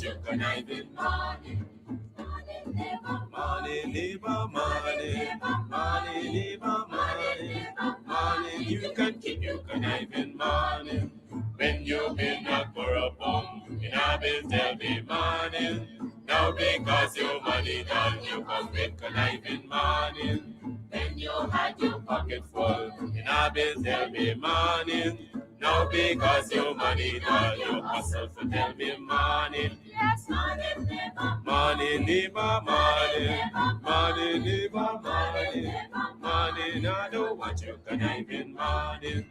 what you conniving morning. Morning, neighbor, morning, morning, neighbor, morning, morning. You can keep your conniving morning. When you've been knocked for a bum, in a bill tell me morning. Now because your money done, you come with conniving morning. When you had your pocket full, in a bill tell me morning. Now because your money done, you hustle for tell me morning. Yes, morning, neighbor, morning, neighbor, morning, morning, neighbor, morning, morning. I don't want you conniving morning.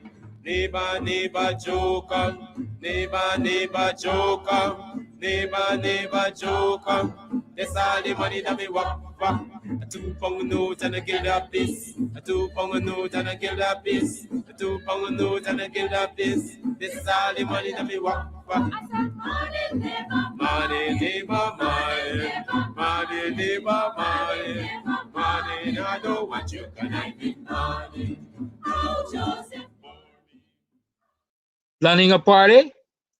Neighbor, neighbor, joker, neighbor, neighbor, joker, neighbor, neighbor, joker. That's all the money that me walk. A 2 pound note and a guilder piece. A 2 pound note and a guilder piece. A 2 pound note and a guilder piece. This is all the money that me walk. I said money, neighbor, money, neighbor, money, money, neighbor, money, money. I don't want you conniving money. Oh, Joseph. Planning a party?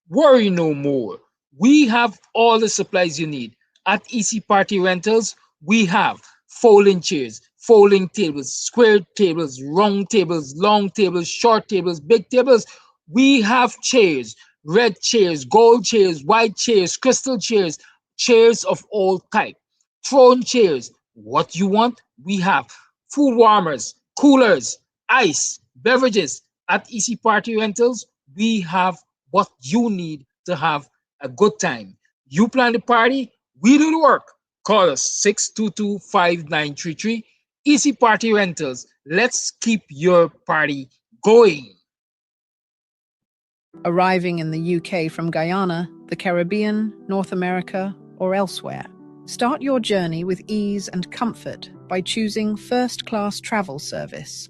Worry no more. We have all the supplies you need. At EC Party Rentals, we have folding chairs, folding tables, square tables, round tables, long tables, short tables, big tables. We have chairs, red chairs, gold chairs, white chairs, crystal chairs, chairs of all type. Throne chairs. What you want, we have. Food warmers, coolers, ice, beverages. At EC Party Rentals, we have what you need to have a good time. You plan the party, we do the work. Call us 622-5933. Easy Party Rentals. Let's keep your party going. Arriving in the UK from Guyana, the Caribbean, North America, or elsewhere. Start your journey with ease and comfort by choosing First Class Travel Service,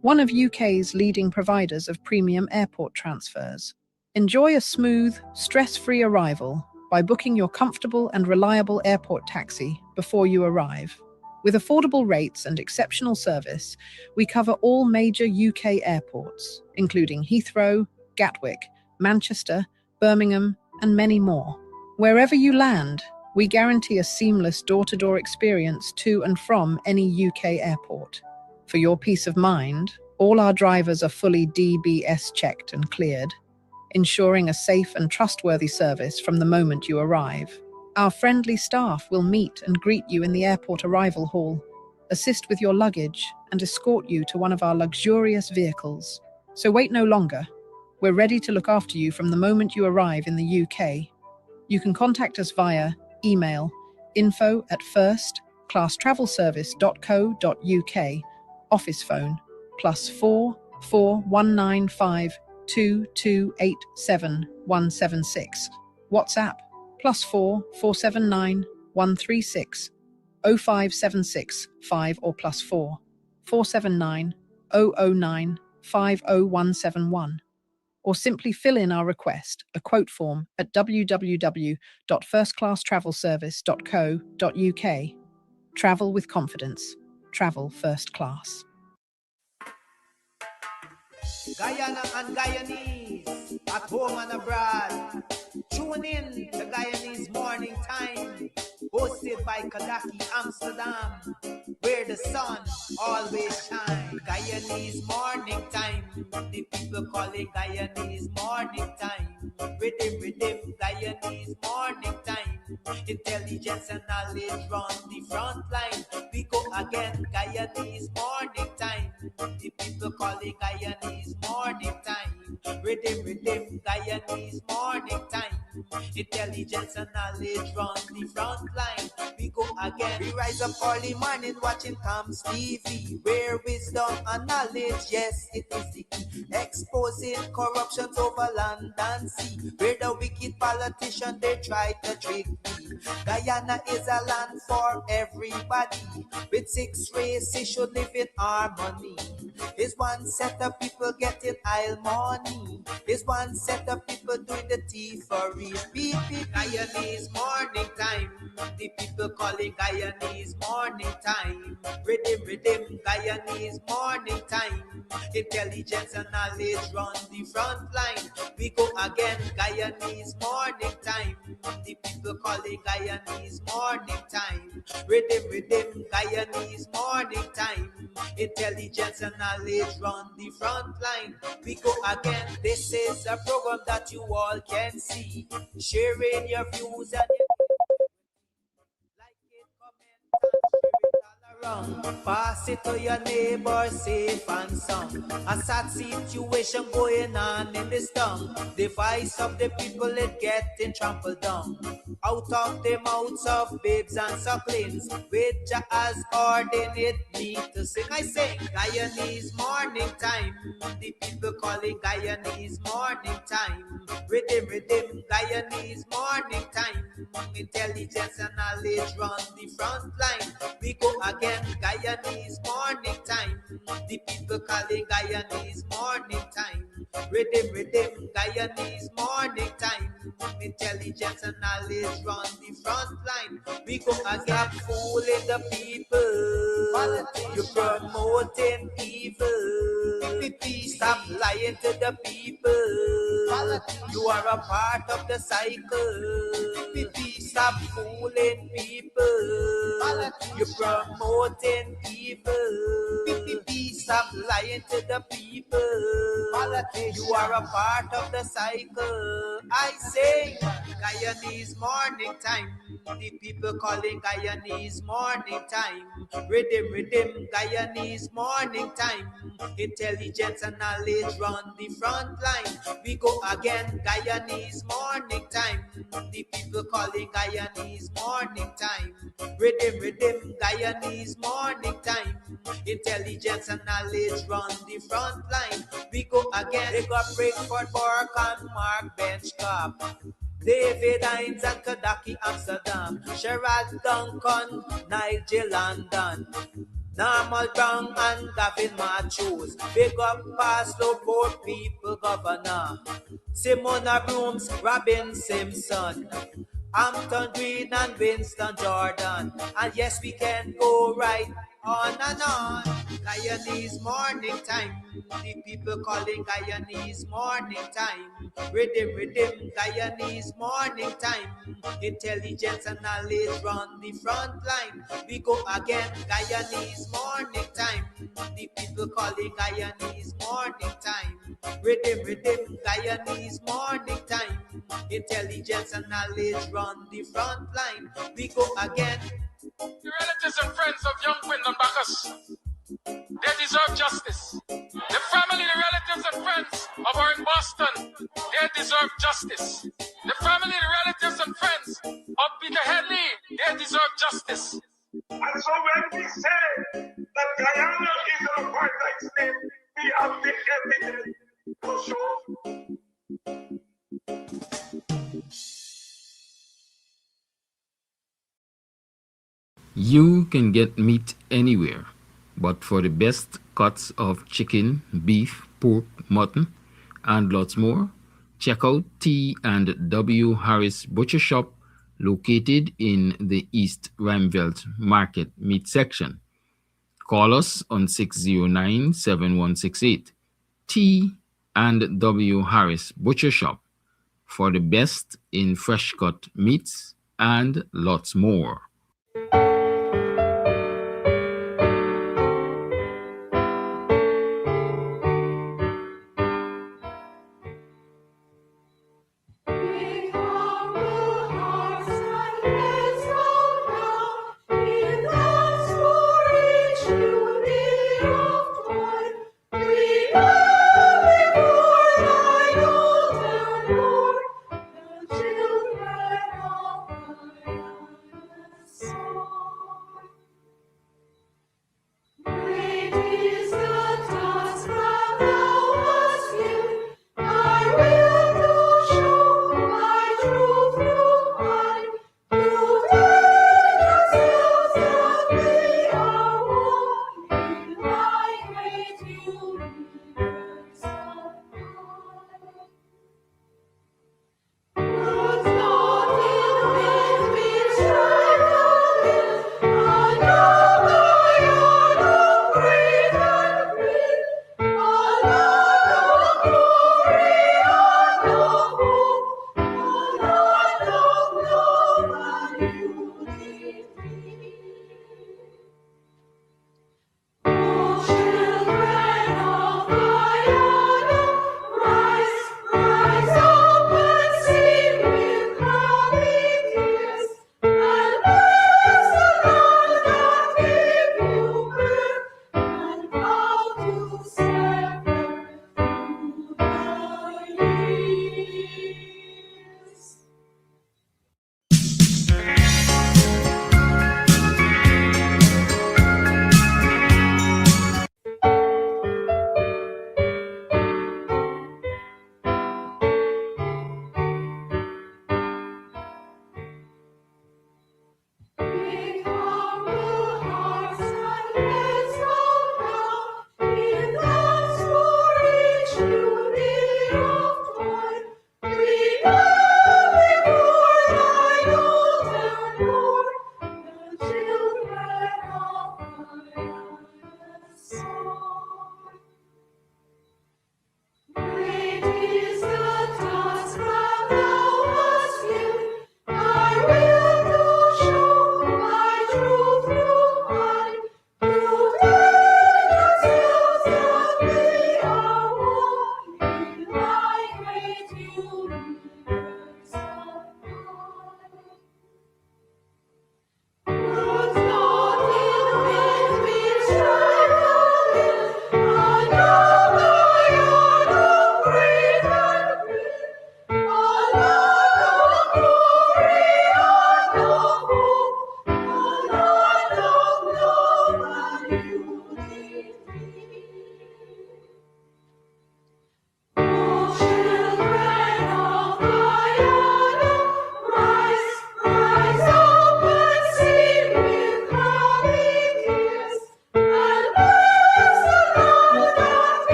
one of UK's leading providers of premium airport transfers. Enjoy a smooth, stress-free arrival by booking your comfortable and reliable airport taxi before you arrive. With affordable rates and exceptional service, we cover all major UK airports, including Heathrow, Gatwick, Manchester, Birmingham, and many more. Wherever you land, we guarantee a seamless door-to-door experience to and from any UK airport. For your peace of mind, all our drivers are fully DBS checked and cleared, ensuring a safe and trustworthy service from the moment you arrive. Our friendly staff will meet and greet you in the airport arrival hall, assist with your luggage, and escort you to one of our luxurious vehicles. So wait no longer. We're ready to look after you from the moment you arrive in the UK. You can contact us via email info@firstclasstravelservice.co.uk, office phone +4 4195 2287 176. WhatsApp +4 479 136 0576 5 or +4 479 009 50171. Or simply fill in our request, a quote form, at www.firstclasstravelservice.co.uk. Travel with confidence. Travel first class. Guyana and Guyanese, at home and abroad. Tune in to Guyanese Morning Time, hosted by Kadaki Amsterdam, where the sun always shines. Guyanese Morning Time, the people call it Guyanese Morning Time. Rhythm, Guyanese Morning Time. Intelligence and knowledge run the front line. We go again, Guyanese Morning Time. The people call it Guyanese Morning Time. Rhythm, Guyanese Morning Time. Intelligence and knowledge run the front line. We go again. We rise up early morning watching Tom's TV, where wisdom and knowledge, yes, it is the key. Exposing corruptions over land and sea, where the wicked politician they try to trick me. Guyana is a land for everybody. With 6 races should live in harmony. Is one set of people getting aisle money. Is one set of people doing the thievery. Guyanese morning time. The people calling Guyanese morning time. Rhythm, Guyanese morning time. Intelligence and knowledge run the front line. We go again, Guyanese morning time. The people calling Guyanese morning time. Rhythm, Guyanese morning time. Intelligence and knowledge run the front line. We go again, this is a program that you all can see. Sharing your views and your like it, comment, and share it all around. Pass it to your neighbor, safe and sound. A sad situation going on in this town. The voice of the people is getting trampled down. Out of the mouths of babes and sucklings, with Jah as ordained me to sing. I sing Guyanese morning time. The people calling Guyanese morning time. Rhythm, Guyanese morning time. Intelligence and knowledge run the front line. We go again, Guyanese morning time. The people calling Guyanese morning time. Rhythm, Guyanese morning time. Intelligence and knowledge run the front line. We go again, fooling the people. You're promoting evil. Stop lying to the people. You are a part of the cycle. Stop fooling people. You're promoting evil. Stop lying to the people. You are a part of the cycle. I say, Guyanese morning time. The people calling Guyanese morning time. Rhythm, Guyanese morning time. Intelligence and knowledge run the front line. We go again, Guyanese morning time. The people calling Guyanese morning time. Rhythm, Guyanese morning time. Intelligence and knowledge run the front line. We go again, they got Breakford, Bork and Mark Benchcop. David Hines and Kadaki Amsterdam. Sherrod Duncan, Nigel London. Normal Brown and Gavin Matthews. Big up Pastor, Port People Governor. Simona Brooms, Robin Simpson. Hampton Green and Winston Jordan. And yes, we can go right on and on. Guyanese morning time. The people calling Guyanese morning time. Rhythm, Guyanese morning time. Intelligence and knowledge run the front line. We go again, Guyanese morning time. The people calling Guyanese morning time. Rhythm, Guyanese morning time. Intelligence and knowledge run the front line. We go again. The relatives and friends of young Quinlan Bacchus, they deserve justice. The family, the relatives and friends of our in Boston, they deserve justice. The family, the relatives and friends of Peter Headley, they deserve justice. And so when we say that Guyana is an apartheid state, we have the evidence to show. You can get meat anywhere, but for the best cuts of chicken, beef, pork, mutton, and lots more, check out T&W Harris Butcher Shop located in the East Rheinveld Market Meat Section. Call us on 609-7168. T&W Harris Butcher Shop for the best in fresh cut meats and lots more.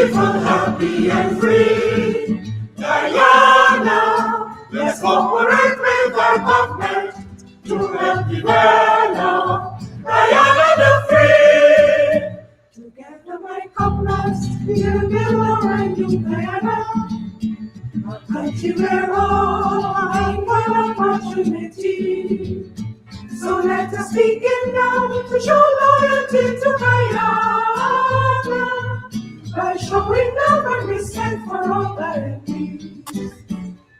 beautiful, happy and free. Guyana, let's cooperate with our government to help develop Guyana the free. Together, my comrades, we will build a brand new Guyana, a country where all are equal opportunity. So let us begin now to show loyalty to Guyana by showing love and respect for all Guyanese.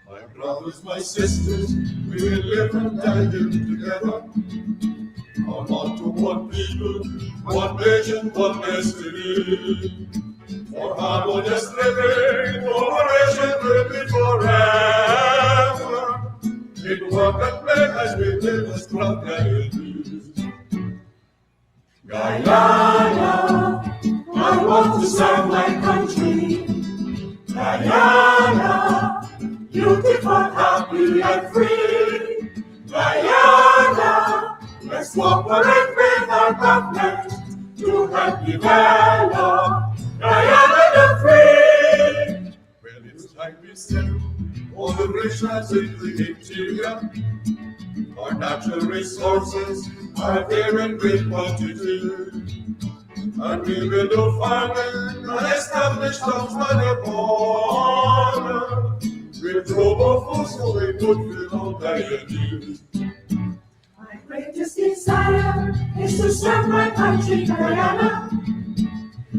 My brothers, my sisters, we will live and die here together. Our motto, one people, one nation, one destiny. For harmonious living, cooperation will be forever. In work and play as we live a strong Guyanese. Guyana, I want to serve my country. Guyana, beautiful, happy and free. Guyana, let's cooperate with our government to help develop Guyana the free. Well, it's time we settle all the rich lands in the interior. Our natural resources are there in great quantity. And we will do farming and establish towns by the border. We'll grow more food so we could fill all Guyanese. My greatest desire is to serve my country, Guyana,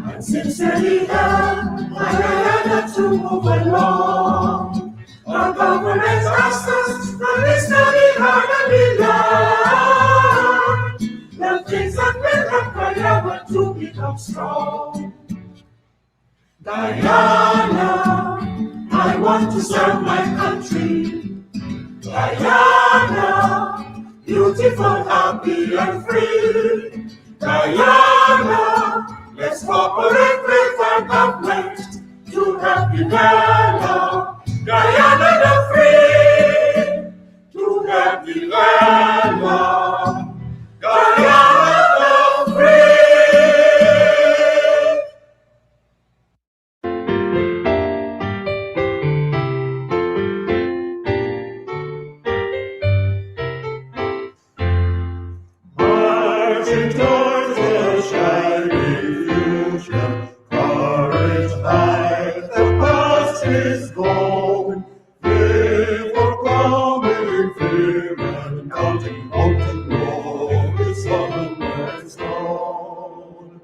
and sincerely help my Guyana to move along. Our government asks us, and we study hard and we learn the things that will help Guyana to become strong. Guyana, I want to serve my country. Guyana, beautiful, happy and free. Guyana, let's cooperate with our government to help develop Guyana the free. To help develop Guyana the free. Marching towards the shining future, courage high, the past is gone. Brave for coming fear and counting mountain road is on and stone.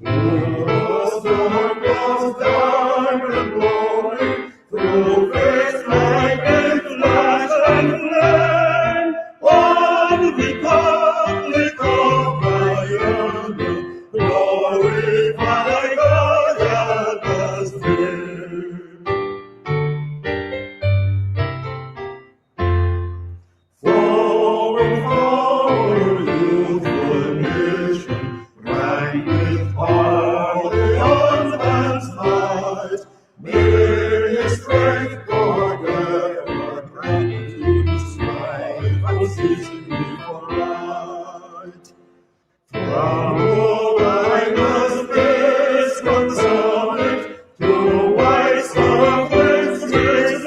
Through the storm goes dark and blowing, through faith lightning flash and flame. One republic of Guyana, glorify Guyana's name. Forward, forward, youthful nation, ride with power the husband's might. May his strength forever grant to strive unceasingly for right. From Guyana's base consummate to white of Wednesday's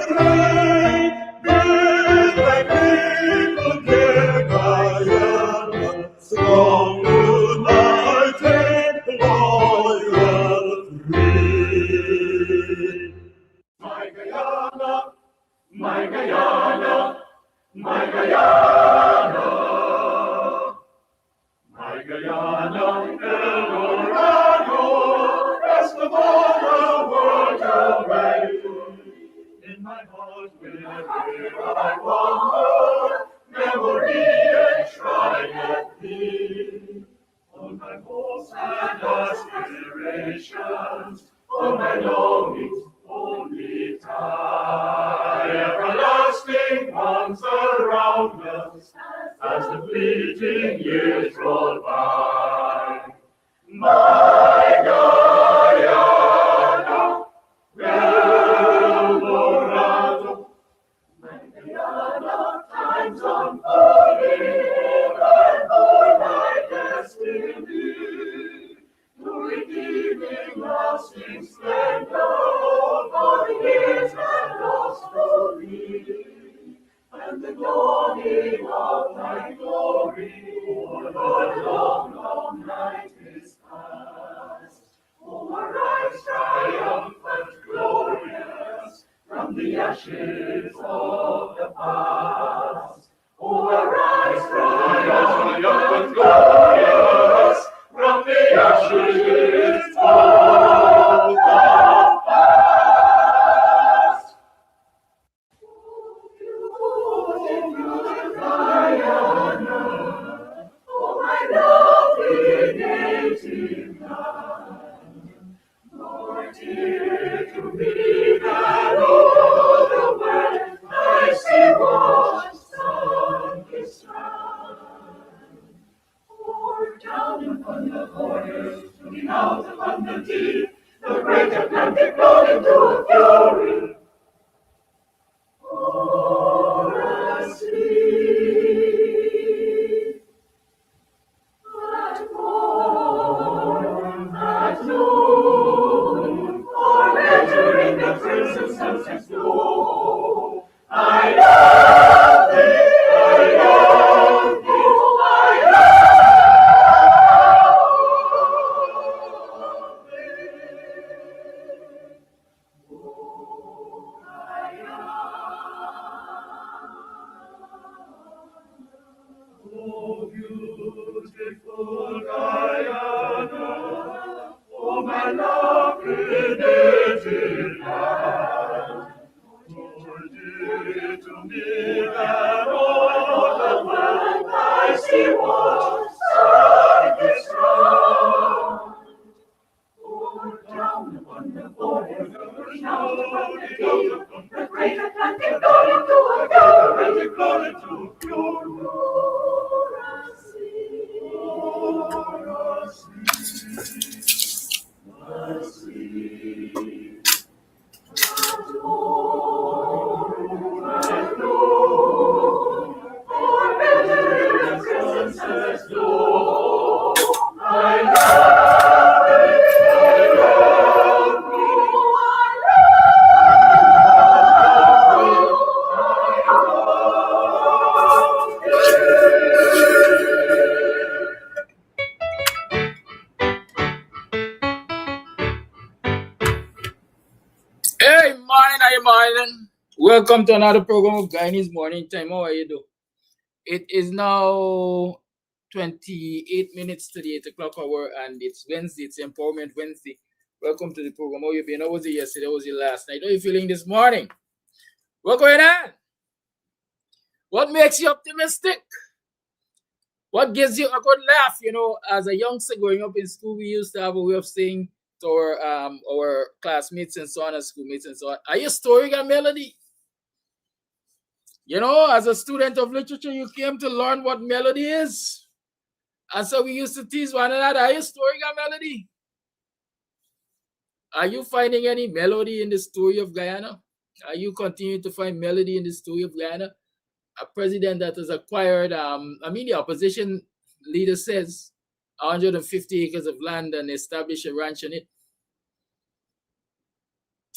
train, build thy people, dear Guyana, strong, united, loyal, free. My Guyana, my Guyana, my Guyana. My Guyana, Eldorado, best of all the world away. In my heart wherever I wander, memory enshrined thee. All my hopes and aspirations, all my longings, only tie. Everlasting bonds around us, as the fleeting years roll by. My Guyana, Eldorado, my Guyana, time's unfolding, and for my destiny, to redeeming love everlasting splendor, for the years have lost for thee, and the dawning of thy glory, for the long, long night is past. Oh, arise, triumphant, glorious, from the ashes of the past. Oh, arise, triumphant, glorious, from the ashes of the past. Oh, my lovely native land, more dear to me than all the world, I see washed sun is strand. Pour down upon the borders, looking out upon the deep, the great Atlantic flowed into a fury. For a sleep at morn, at noon, or entering the crimson sunset's glow. I love thee, I love thee, I love thee. Oh, beautiful Guyana, oh, my lovely native land, more dear to me than all the world, I see what sun is round. Pour down upon the borders, looking out upon the deep, the great Atlantic flowed into a fury, flowed into a fury. Hey, morning, hey, morning. Welcome to another program of Guyanese Morning Time. How are you doing? It is now 28 minutes to the 8 o'clock hour, and it's Wednesday. It's Empowerment Wednesday. Welcome to the program. How you been? How was it yesterday? How was it last night? How are you feeling this morning? What's going on? What makes you optimistic? What gives you a good laugh? You know, as a youngster growing up in school, we used to have a way of saying to our classmates and so on, and schoolmates and so on, are you storing a melody? You know, as a student of literature, you came to learn what melody is. And so we used to tease one another, are you storing a melody? Are you finding any melody in the story of Guyana? Are you continuing to find melody in the story of Guyana? A president that has acquired, the opposition leader says, 150 acres of land and established a ranch on it.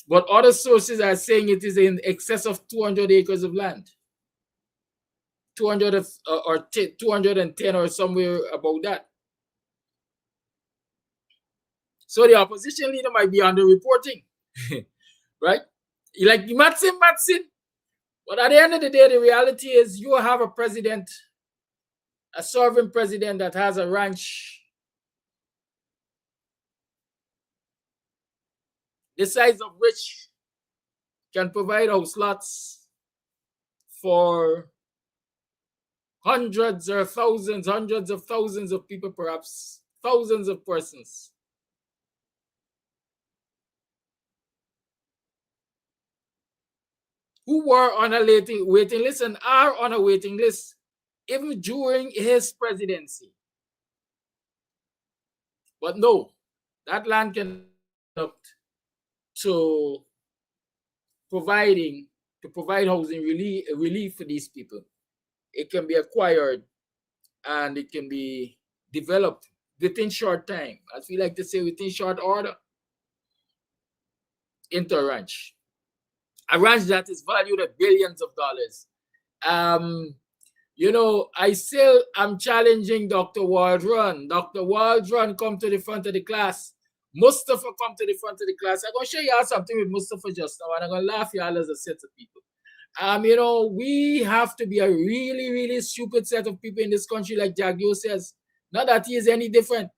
But other sources are saying it is in excess of 200 acres of land. 200 or 210 or somewhere about that. So the opposition leader might be underreporting, right? You like Matsin. But at the end of the day, the reality is you have a president, a sovereign president that has a ranch the size of which can provide house lots for hundreds of thousands of people, perhaps thousands of persons. Who were on a waiting list and are on a waiting list even during his presidency. But no, that land can help to provide housing relief for these people. It can be acquired and it can be developed within short time. As we like to say, within short order. into a ranch that is valued at billions of dollars. You know, I'm challenging Dr. Waldron. Dr. Waldron, come to the front of the class. Mustafa, come to the front of the class. I'm going to show y'all something with Mustafa just now, and I'm going to laugh y'all as a set of people. You know, we have to be a really, really stupid set of people in this country, like Jagyo says. Not that he is any different.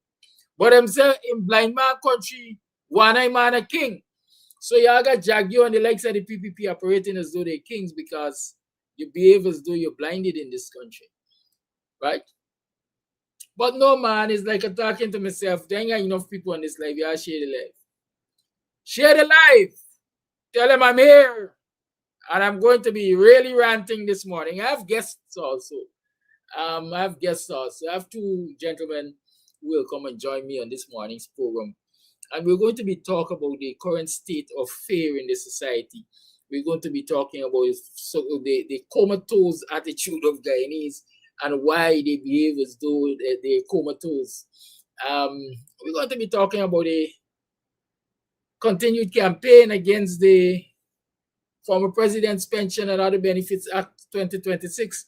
But I'm saying in blind man country, one eye man a king. So y'all got Jagyo and the likes of the PPP operating as though they're kings because you behave as though you're blinded in this country. Right? But no, man, it's like I'm talking to myself. There ain't enough people on this live. Y'all share the live. Share the live. Tell them I'm here. And I'm going to be really ranting this morning. I have guests also. I have two gentlemen who will come and join me on this morning's program. And we're going to be talking about the current state of fear in the society. We're going to be talking about the comatose attitude of Guyanese and why they behave as though they're comatose. We're going to be talking about a continued campaign against the former President's Pension and Other Benefits Act 2026.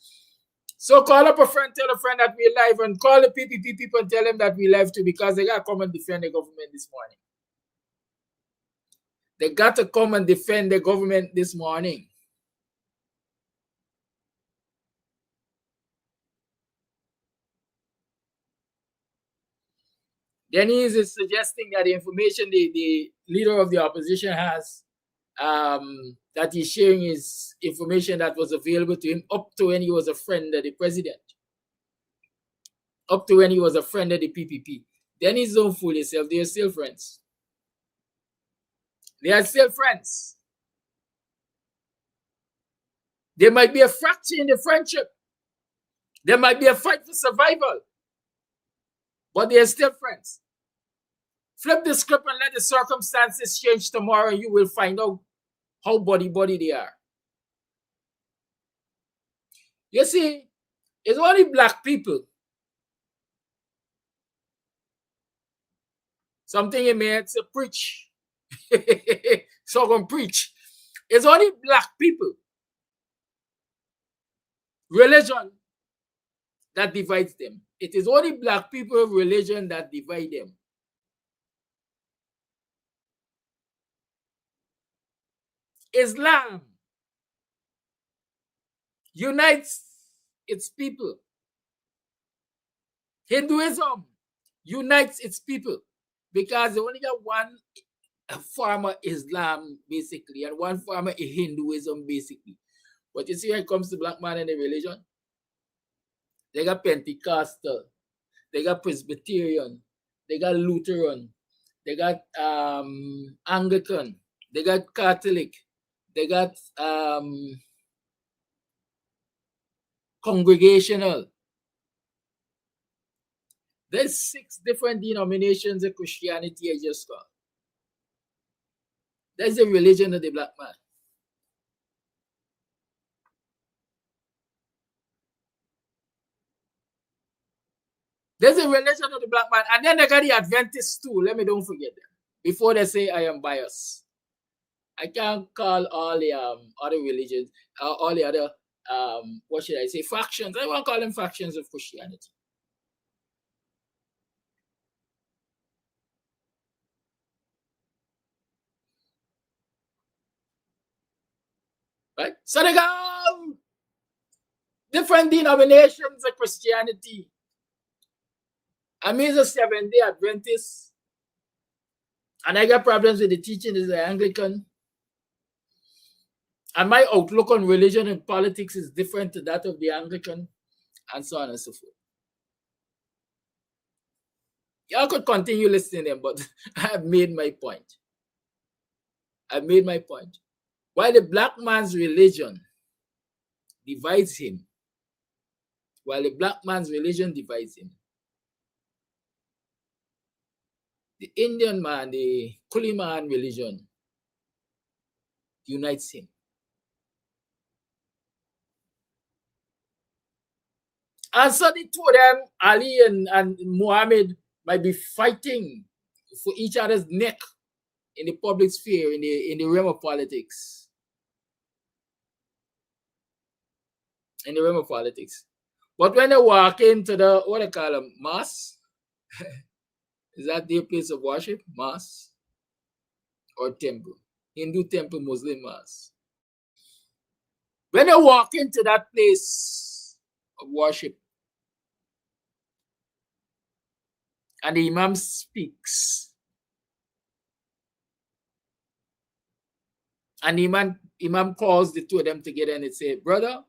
So call up a friend, tell a friend that we're live, and call the PPP people and tell them that we're live too, because they got to come and defend the government this morning. They got to come and defend the government this morning. Denise is suggesting that the information the leader of the opposition has, that he's sharing is information that was available to him up to when he was a friend of the president. Up to when he was a friend of the PPP. Denise, don't fool yourself. They are still friends. They are still friends. There might be a fracture in the friendship. There might be a fight for survival. But they are still friends. Flip the script and let the circumstances change tomorrow, and you will find out how buddy they are. You see, it's only black people. Something in me to preach. So I'm going to preach. It's only black people. Religion that divides them. It is only black people religion that divide them. Islam unites its people. Hinduism unites its people because they only got one form of Islam basically and one form of Hinduism basically. But you see, when it comes to black man and the religion, they got Pentecostal, they got Presbyterian, they got Lutheran, they got Anglican, they got Catholic, they got Congregational. There's 6 different denominations of Christianity I just got. That's the religion of the black man. There's a religion of the black man. And then they got the Adventists too. Let me don't forget them. Before they say I am biased. I can't call all the other religions, all the other, what should I say, factions. I won't call them factions of Christianity. Right? So they got different denominations of Christianity. I'm a Seventh-day Adventist. And I got problems with the teaching as an Anglican. And my outlook on religion and politics is different to that of the Anglican, and so on and so forth. Y'all could continue listening them, but I have made my point. I've made my point. Why the black man's religion divides him, while the black man's religion divides him, the Indian man, the Kuli man religion unites him. And so the two of them, Ali and Muhammad, might be fighting for each other's neck in the public sphere, in the realm of politics. In the realm of politics. But when they walk into the, what they call them, mosque, is that their place of worship? Mosque or temple? Hindu temple, Muslim mosque. When they walk into that place of worship and the Imam speaks, and the Imam calls the two of them together and it say, brother,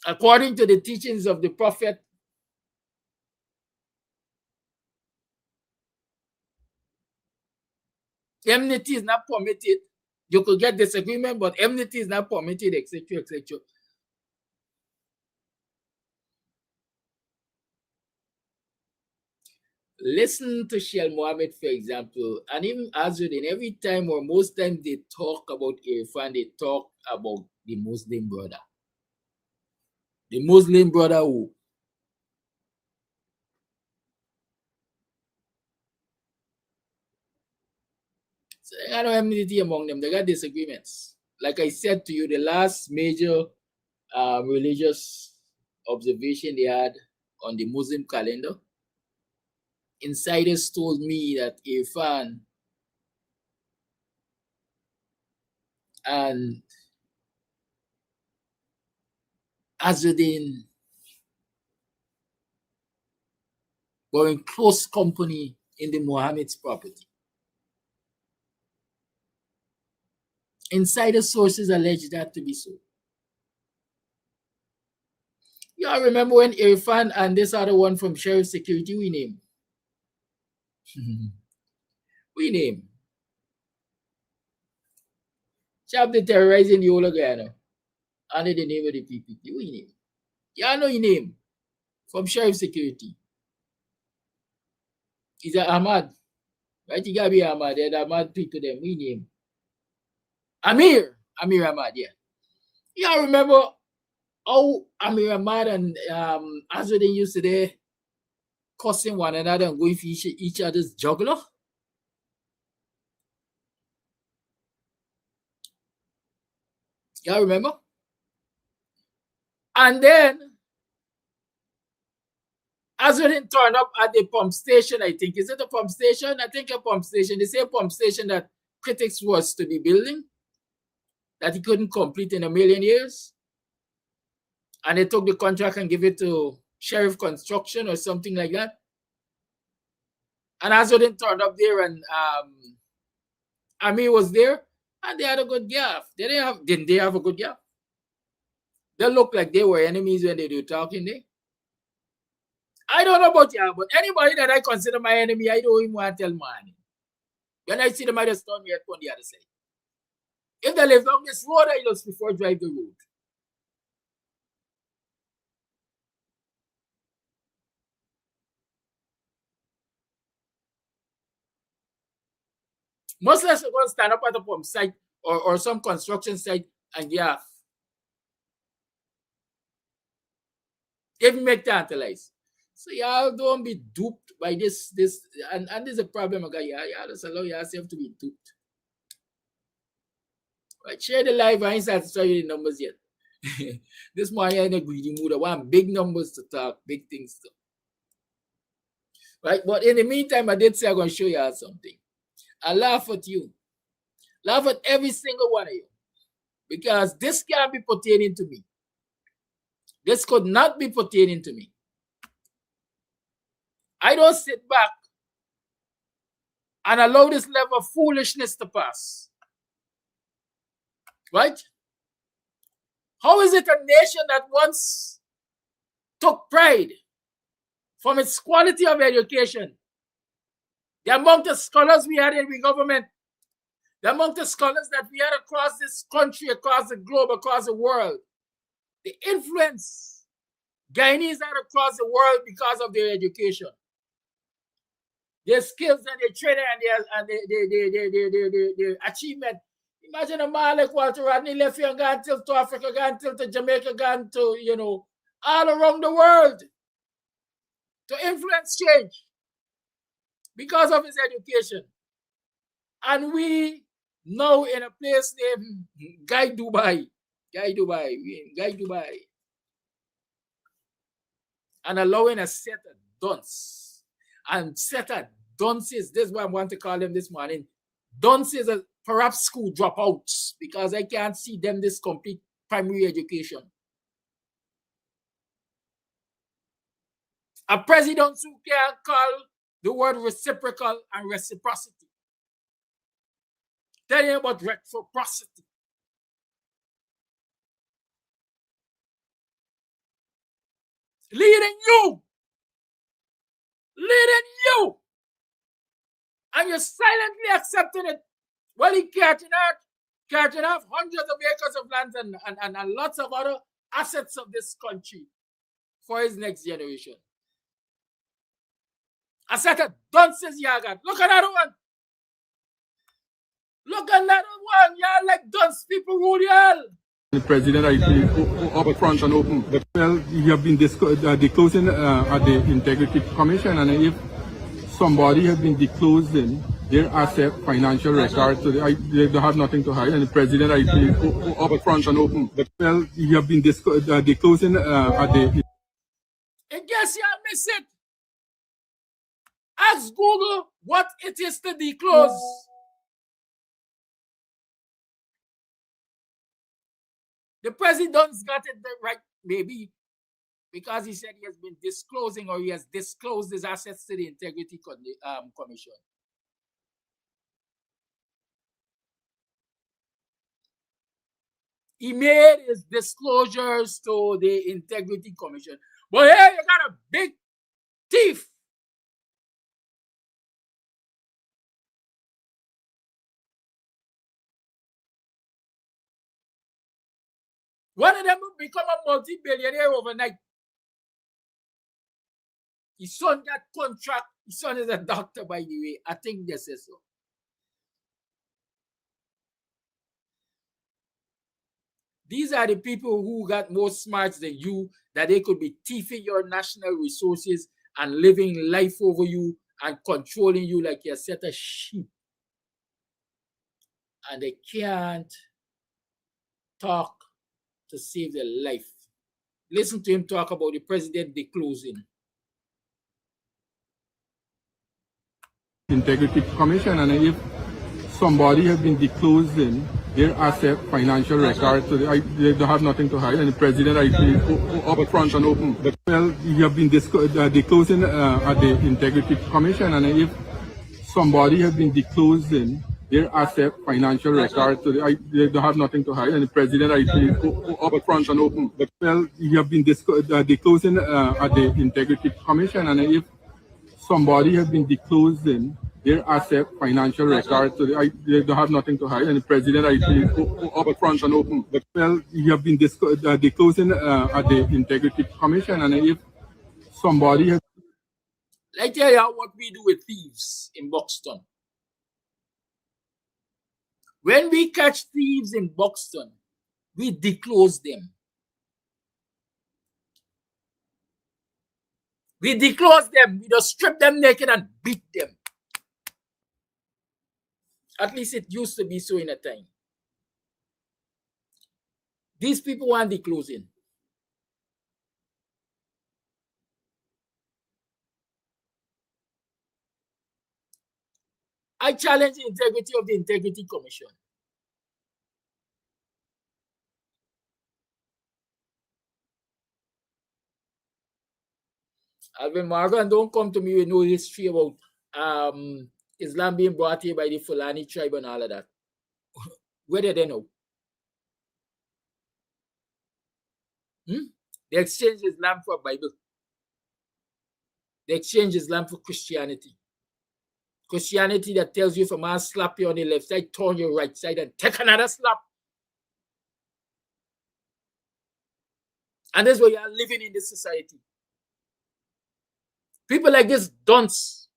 according to the teachings of the Prophet, enmity is not permitted. You could get disagreement, but enmity is not permitted, etc., etc. Listen to Shell Mohammed, for example, and even Azudin, every time or most times they talk about Irfan, they talk about the Muslim brother. The Muslim brother who? So they got no enmity among them. They got disagreements. Like I said to you, the last major religious observation they had on the Muslim calendar, insiders told me that Irfan and Azudin were in close company in the Muhammad's property. Insider sources allege that to be so. Y'all remember when Irfan and this other one from Sheriff Security, we name? We name. Chap the terrorizing the whole of Guyana under the name of the PPP. We name. Y'all know your name from Sheriff Security. Is that Ahmad? Right? You gotta be Ahmad. There's Ahmad to them. We name. Amir Ahmad, yeah. Y'all remember how Amir Ahmad and Azudin used to there cussing one another and going for each other's juggler? Y'all remember? And then Azudin turned up at the pump station, I think. Is it a pump station? I think a pump station. The same pump station that critics was to be building, that he couldn't complete in a million years. And they took the contract and give it to Sheriff Construction or something like that. And Azudin turned up there and Amir was there and they had a good gaff. Didn't they have a good gaff? They looked like they were enemies when they were talking there. I don't know about you, but anybody that I consider my enemy, I don't even want to tell man. When I see them, I just turn me on the other side. If they live down this road, I just before drive the road. Most of us are going to stand up at a pump site or some construction site and gaff. Even make tantalize. So y'all don't be duped by this and there's a problem again. Y'all just allow yourself to be duped. Right, share the live. I ain't started to show you the numbers yet. This morning I'm in a greedy mood. I want big numbers to talk, big things to. Right, but in the meantime, I did say I'm going to show y'all something. I laugh at you. Laugh at every single one of you. Because this can't be pertaining to me. This could not be pertaining to me. I don't sit back and allow this level of foolishness to pass. Right? How is it a nation that once took pride from its quality of education, the amount of scholars we had in the government, the amount of scholars that we had across this country, across the globe, across the world, the influence Guyanese had across the world because of their education, their skills and their training and their achievement. Imagine a man like Walter Rodney left here and gone till to Africa, gone till to Jamaica, gone to, all around the world to influence change. because of his education. And we now in a place named Guy Dubai. And allowing a set of dunce. And set of dunces, this is what I want to call them this morning. Dunces are perhaps school dropouts because I can't see them this complete primary education. A president who can call the word reciprocal and reciprocity. Tell you about reciprocity. Leading you. And you're silently accepting it. Well, he can't have hundreds of acres of land and lots of other assets of this country for his next generation. A set of dunces you got. Look at that one. Y'all like dunce people rule y'all. The president, I think, up front and open. But well, you have been disclosing at the Integrity Commission, and if somebody has been disclosing their asset, financial records, so they don't have nothing to hide. And the president, I think, up front and open. But well, you have been disclosing at the. And guess y'all miss it. Ask Google what it is to disclose. The president's got it right, maybe, because he said he has been disclosing or he has disclosed his assets to the Integrity Commission. He made his disclosures to the Integrity Commission. But here you got a big thief. One of them will become a multi-billionaire overnight. His son got contract. His son is a doctor, by the way. I think they say so. These are the people who got more smarts than you, that they could be thieving your national resources and living life over you and controlling you like you're a set of sheep. And they can't talk to save their life. Listen to him talk about the president disclosing. Integrity Commission, and if somebody has been disclosing their asset, financial records, so they don't have nothing to hide. And the president, I think, up front and open. But well, you have been disclosing at the Integrity Commission, and if somebody has been disclosing their asset, financial records, so they don't have nothing to hide. And the president, I think, up front and open. But well, you have been disclosing at the Integrity Commission, and if somebody has been disclosing their asset, financial records, so they don't have nothing to hide. And the president, I think, up front and open. But well, you have been disclosing at the Integrity Commission, and if somebody has. Let me tell you what we do with thieves in Buxton. When we catch thieves in Buxton, we disclose them. We disclose them. We just strip them naked and beat them. At least it used to be so in a time. These people want disclosing. I challenge the integrity of the Integrity Commission. Alvin Morgan, don't come to me with no history about Islam being brought here by the Fulani tribe and all of that. Where did they know? They exchange Islam for Bible. They exchange Islam for Christianity. Christianity that tells you if a man slap you on the left side, turn your right side and take another slap. And that's why you are living in this society. People like this dunce.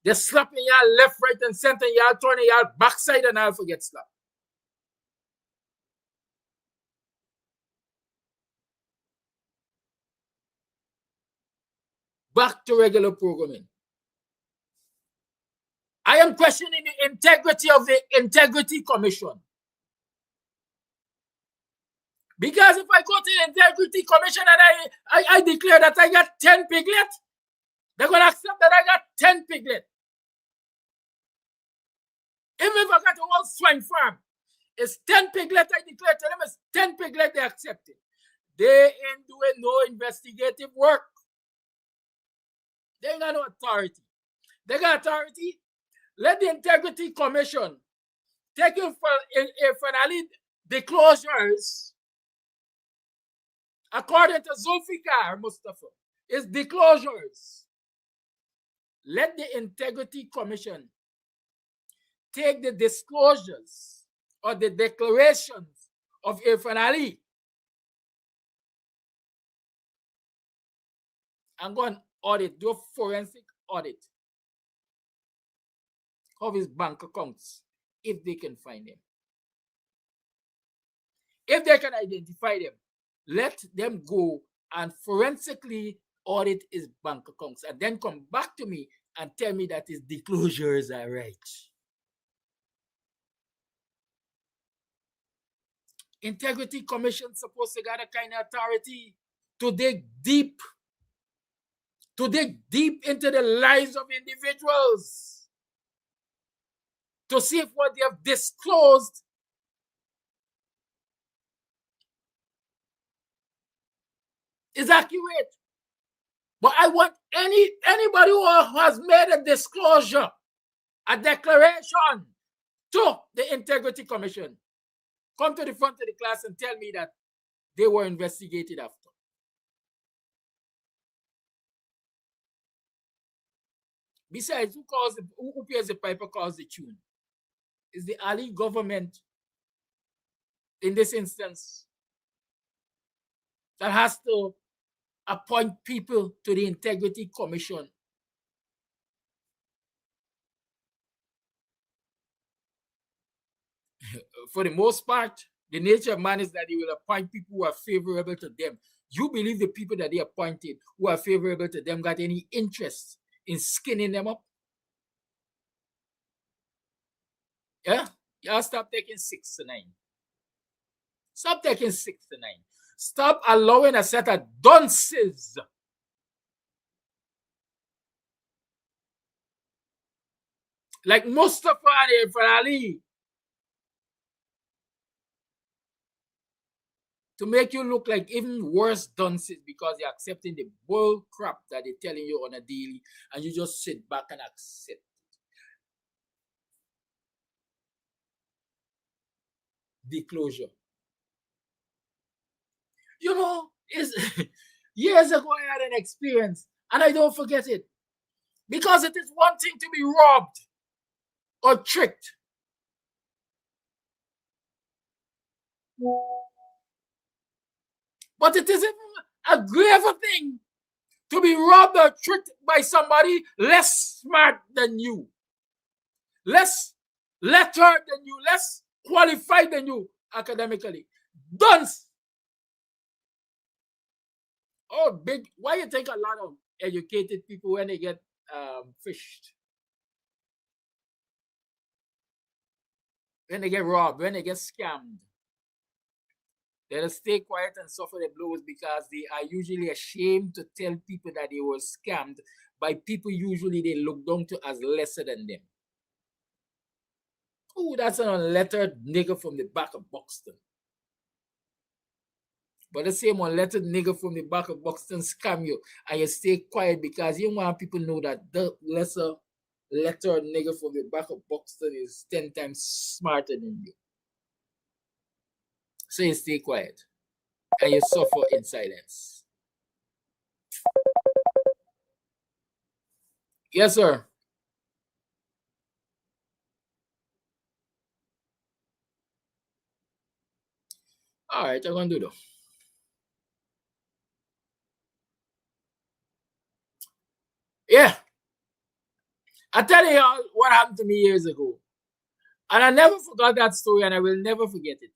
They're slapping y'all left, right, and center. Y'all turning y'all backside and I'll forget slap. Back to regular programming. I am questioning the integrity of the Integrity Commission. Because if I go to the Integrity Commission and I declare that I got 10 piglets, they're going to accept that I got 10 piglets. Even if I got a whole swine farm, it's 10 piglets I declare to them, it's 10 piglets they accept it. They ain't doing no investigative work. They ain't got no authority. They got authority. Let the Integrity Commission take in finally disclosures according to Zulfikar Mustafa. It's disclosures. Let the Integrity Commission take the disclosures or the declarations of Irfan Ali and go and audit, do a forensic audit of his bank accounts if they can find them. If they can identify them, let them go and forensically audit his bank accounts and then come back to me and tell me that his disclosures are right. Integrity Commission supposed to got a kind of authority to dig deep into the lives of individuals, to see if what they have disclosed is accurate. But I want anybody who has made a disclosure, a declaration to the Integrity Commission, come to the front of the class and tell me that they were investigated after. Besides, who pays the piper calls the tune? Is the Ali government in this instance that has to appoint people to the Integrity Commission. For the most part, the nature of man is that he will appoint people who are favorable to them. You believe the people that they appointed who are favorable to them got any interest in skinning them up? Yeah? Y'all stop taking 6 to 9. Stop taking 6 to 9. Stop allowing a set of dunces like Mustafa and Irfan Ali to make you look like even worse dunces because you're accepting the bull crap that they're telling you on a daily and you just sit back and accept it. Disclosure. You know, years ago I had an experience and I don't forget it. Because it is one thing to be robbed or tricked. But it is even a graver thing to be robbed or tricked by somebody less smart than you, less lettered than you, less qualified than you academically. Dunce. Oh, big. Why you think a lot of educated people when they get fished? When they get robbed, when they get scammed, they'll stay quiet and suffer the blows because they are usually ashamed to tell people that they were scammed by people usually they look down to as lesser than them. Oh, that's an unlettered nigger from the back of Buxton. But the same unlettered nigger from the back of Buxton scam you and you stay quiet because you want people to know that the lesser lettered nigger from the back of Buxton is 10 times smarter than you. So you stay quiet and you suffer in silence. Yes, sir. All right, I'm going to do that. Yeah. I tell you all what happened to me years ago. And I never forgot that story and I will never forget it.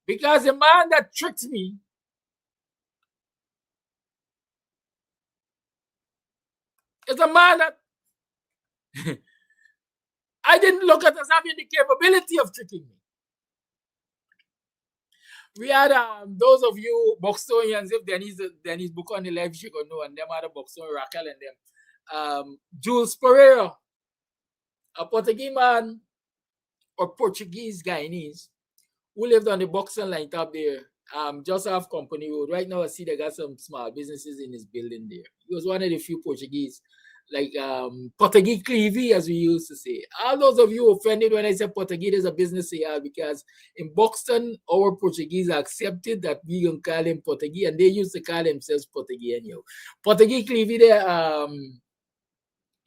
Because the man that tricked me is a man that I didn't look at us having the capability of tricking me. We had those of you Buxtonians, if Dennis book on the live, you go know, and them other Buxton, Raquel and them. Jules Pereira, a Portuguese man or Portuguese Guyanese who lived on the Buxton line top there, just off Company Road. Right now, I see they got some small businesses in his building there. He was one of the few Portuguese, like Portuguese Clevy, as we used to say. All those of you offended when I said Portuguese is a business here, because in Buxton, our Portuguese accepted that we can call him Portuguese, and they used to call themselves Portuguese anyhow. Portuguese Clevy there,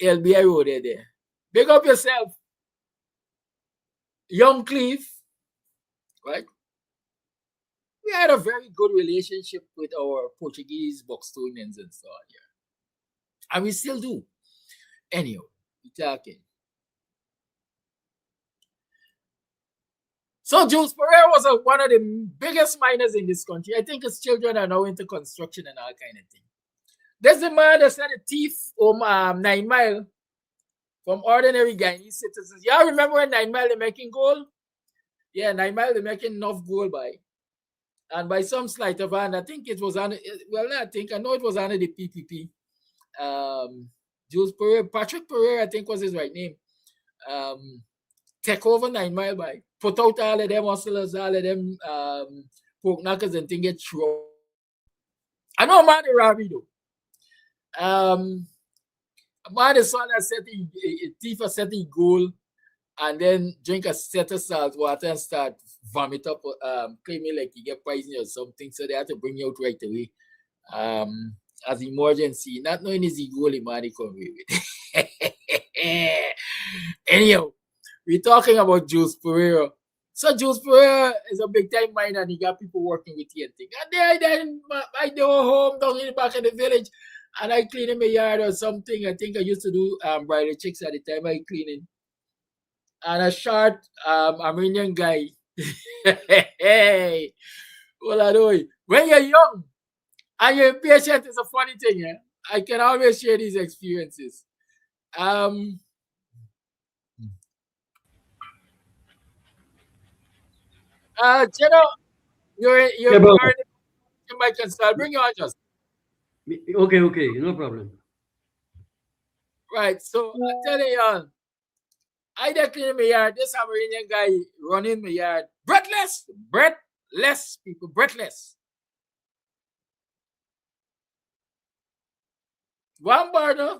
LBI Road there. Big up yourself, Young Cleve, right? We had a very good relationship with our Portuguese Buxtonians and so on, yeah. And we still do. Anyhow, we're talking. So Jules Pereira was one of the biggest miners in this country. I think his children are now into construction and all kind of thing. There's a man that said a thief from 9 Mile from ordinary Guyanese citizens. Y'all remember when 9 Mile they're making gold? Yeah, 9 Mile they're making enough gold by. And by some sleight of hand, I think it was on, well, I know it was under the PPP. Jules Pereira, Patrick Pereira, I think was his right name. Take over 9 Mile by. Put out all of them hustlers, all of them pork knockers and things get through. I know man the Ravi though. Man the son that set a thief a set a goal and then drink a set of salt water and start vomit up, claiming like you get poison or something, so they have to bring you out right away. As emergency, not knowing is the goal man they come away with. Anyhow, we're talking about Jules Pereira. So Jules Pereira is a big time miner and he got people working with him and thing. And then I go home down in the back of the village and I clean in my yard or something. I think I used to do bridal chicks at the time I cleaning. And a short Armenian guy. Hey, what I do? When you're young and you're impatient, it's a funny thing, yeah. I can always share these experiences. Jenna, you're in my concern. Bring your just. Okay, no problem. Right, so I tell you, I dey clean my yard. This Armenian guy running my yard. Breathless, people, breathless. One burner.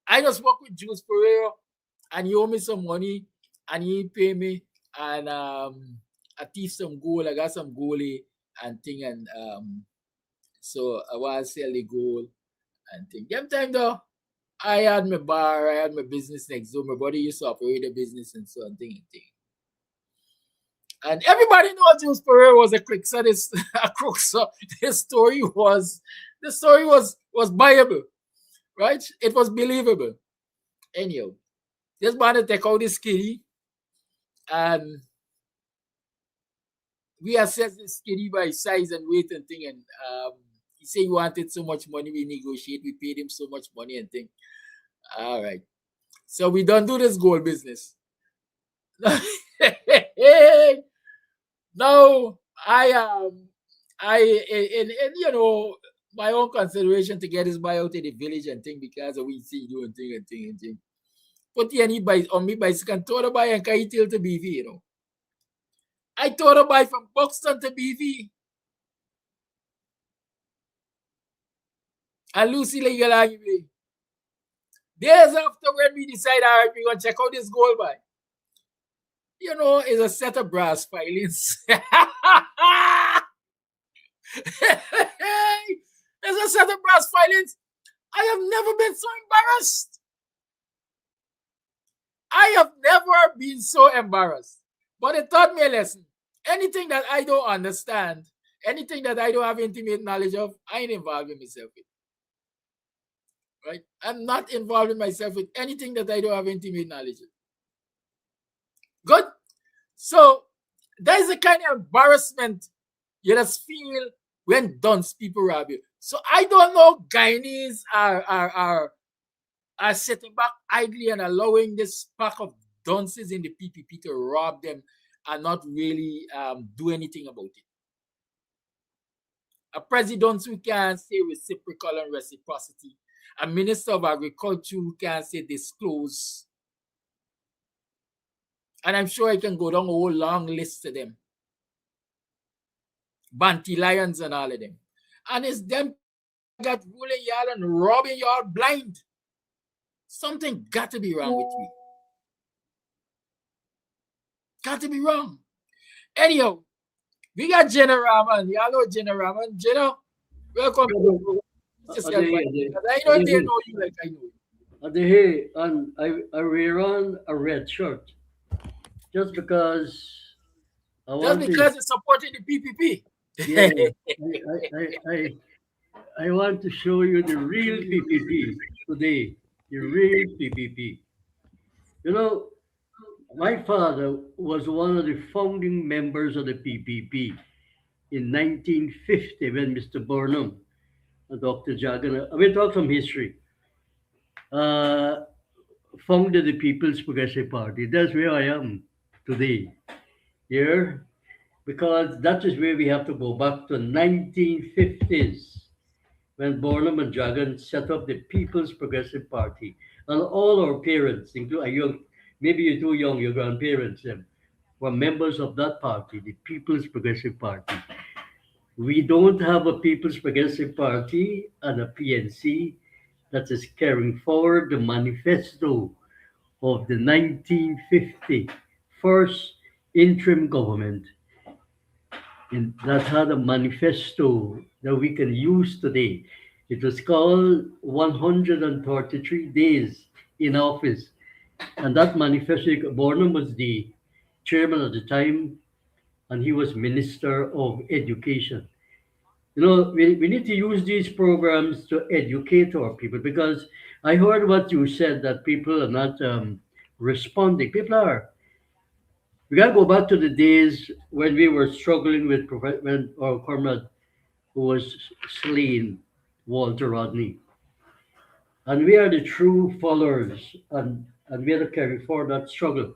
I just work with Jules Pereira and he owe me some money and he pay me and I thief some gold. I got some gold and thing and so I want to sell the gold and thing. Them time though, I had my bar, I had my business next door. My brother used to operate a business and so on thing. And everybody knows Jules Pereira was a crook. So this a crook. So this story was viable, right? It was believable. Anyhow, this man take out this kitty and we assess this kitty by size and weight and thing. And he said he wanted so much money, we negotiate, we paid him so much money and thing. All right. So we don't do this gold business. No, I you know, my own consideration to get this buy out in the village and thing because we see doing thing and thing. Put the any buy on me bicycle and throw the buy and carry till to BV, you know. I throw the buy from Buxton to BV. And Lucy legal argument. Days after when we decide, all right, we're going to check out this gold buy. You know, it's a set of brass filings. It's a set of brass filings. I have never been so embarrassed. I have never been so embarrassed. But it taught me a lesson. Anything that I don't understand, anything that I don't have intimate knowledge of, I ain't involving myself with. Right? I'm not involving myself with anything that I don't have intimate knowledge of. Good? So there's a kind of embarrassment you just feel when dunce people rob you. So I don't know Guyanese are are sitting back idly and allowing this pack of dunces in the PPP to rob them and not really do anything about it. A president who can say reciprocal and reciprocity, a minister of agriculture who can say disclose, and I'm sure I can go down a whole long list to them. Banty Lions and all of them. And it's them people that got ruling y'all and robbing y'all blind. Something got to be wrong with me. Got to be wrong. Anyhow, we got Jenna Raman. Y'all know Jenna Raman. Jenna, welcome. Just I know they know you like I know you. Hey, and I wear on a red shirt just because I Just want because to. you're supporting the PPP. Yeah, I want to show you the real PPP today. The real PPP. You know, my father was one of the founding members of the PPP in 1950 when Mr. Burnham and Dr. Jagan, we talk from history, uh, founded the People's Progressive Party. That's where I am today. Here, because that is where we have to go back to 1950s when Burnham and Jagan set up the People's Progressive Party. And all our parents, including young, maybe you're too young, your grandparents, were members of that party, the People's Progressive Party. We don't have a People's Progressive Party and a PNC that is carrying forward the manifesto of the 1950 first interim government that had a manifesto that we can use today. It was called 133 Days in Office. And that manifesto, Burnham was the chairman at the time, and he was Minister of Education. You know, we need to use these programs to educate our people because I heard what you said that people are not responding. People are. We got to go back to the days when we were struggling with when our comrade who was slain, Walter Rodney. And we are the true followers, and we are to carry forward that struggle.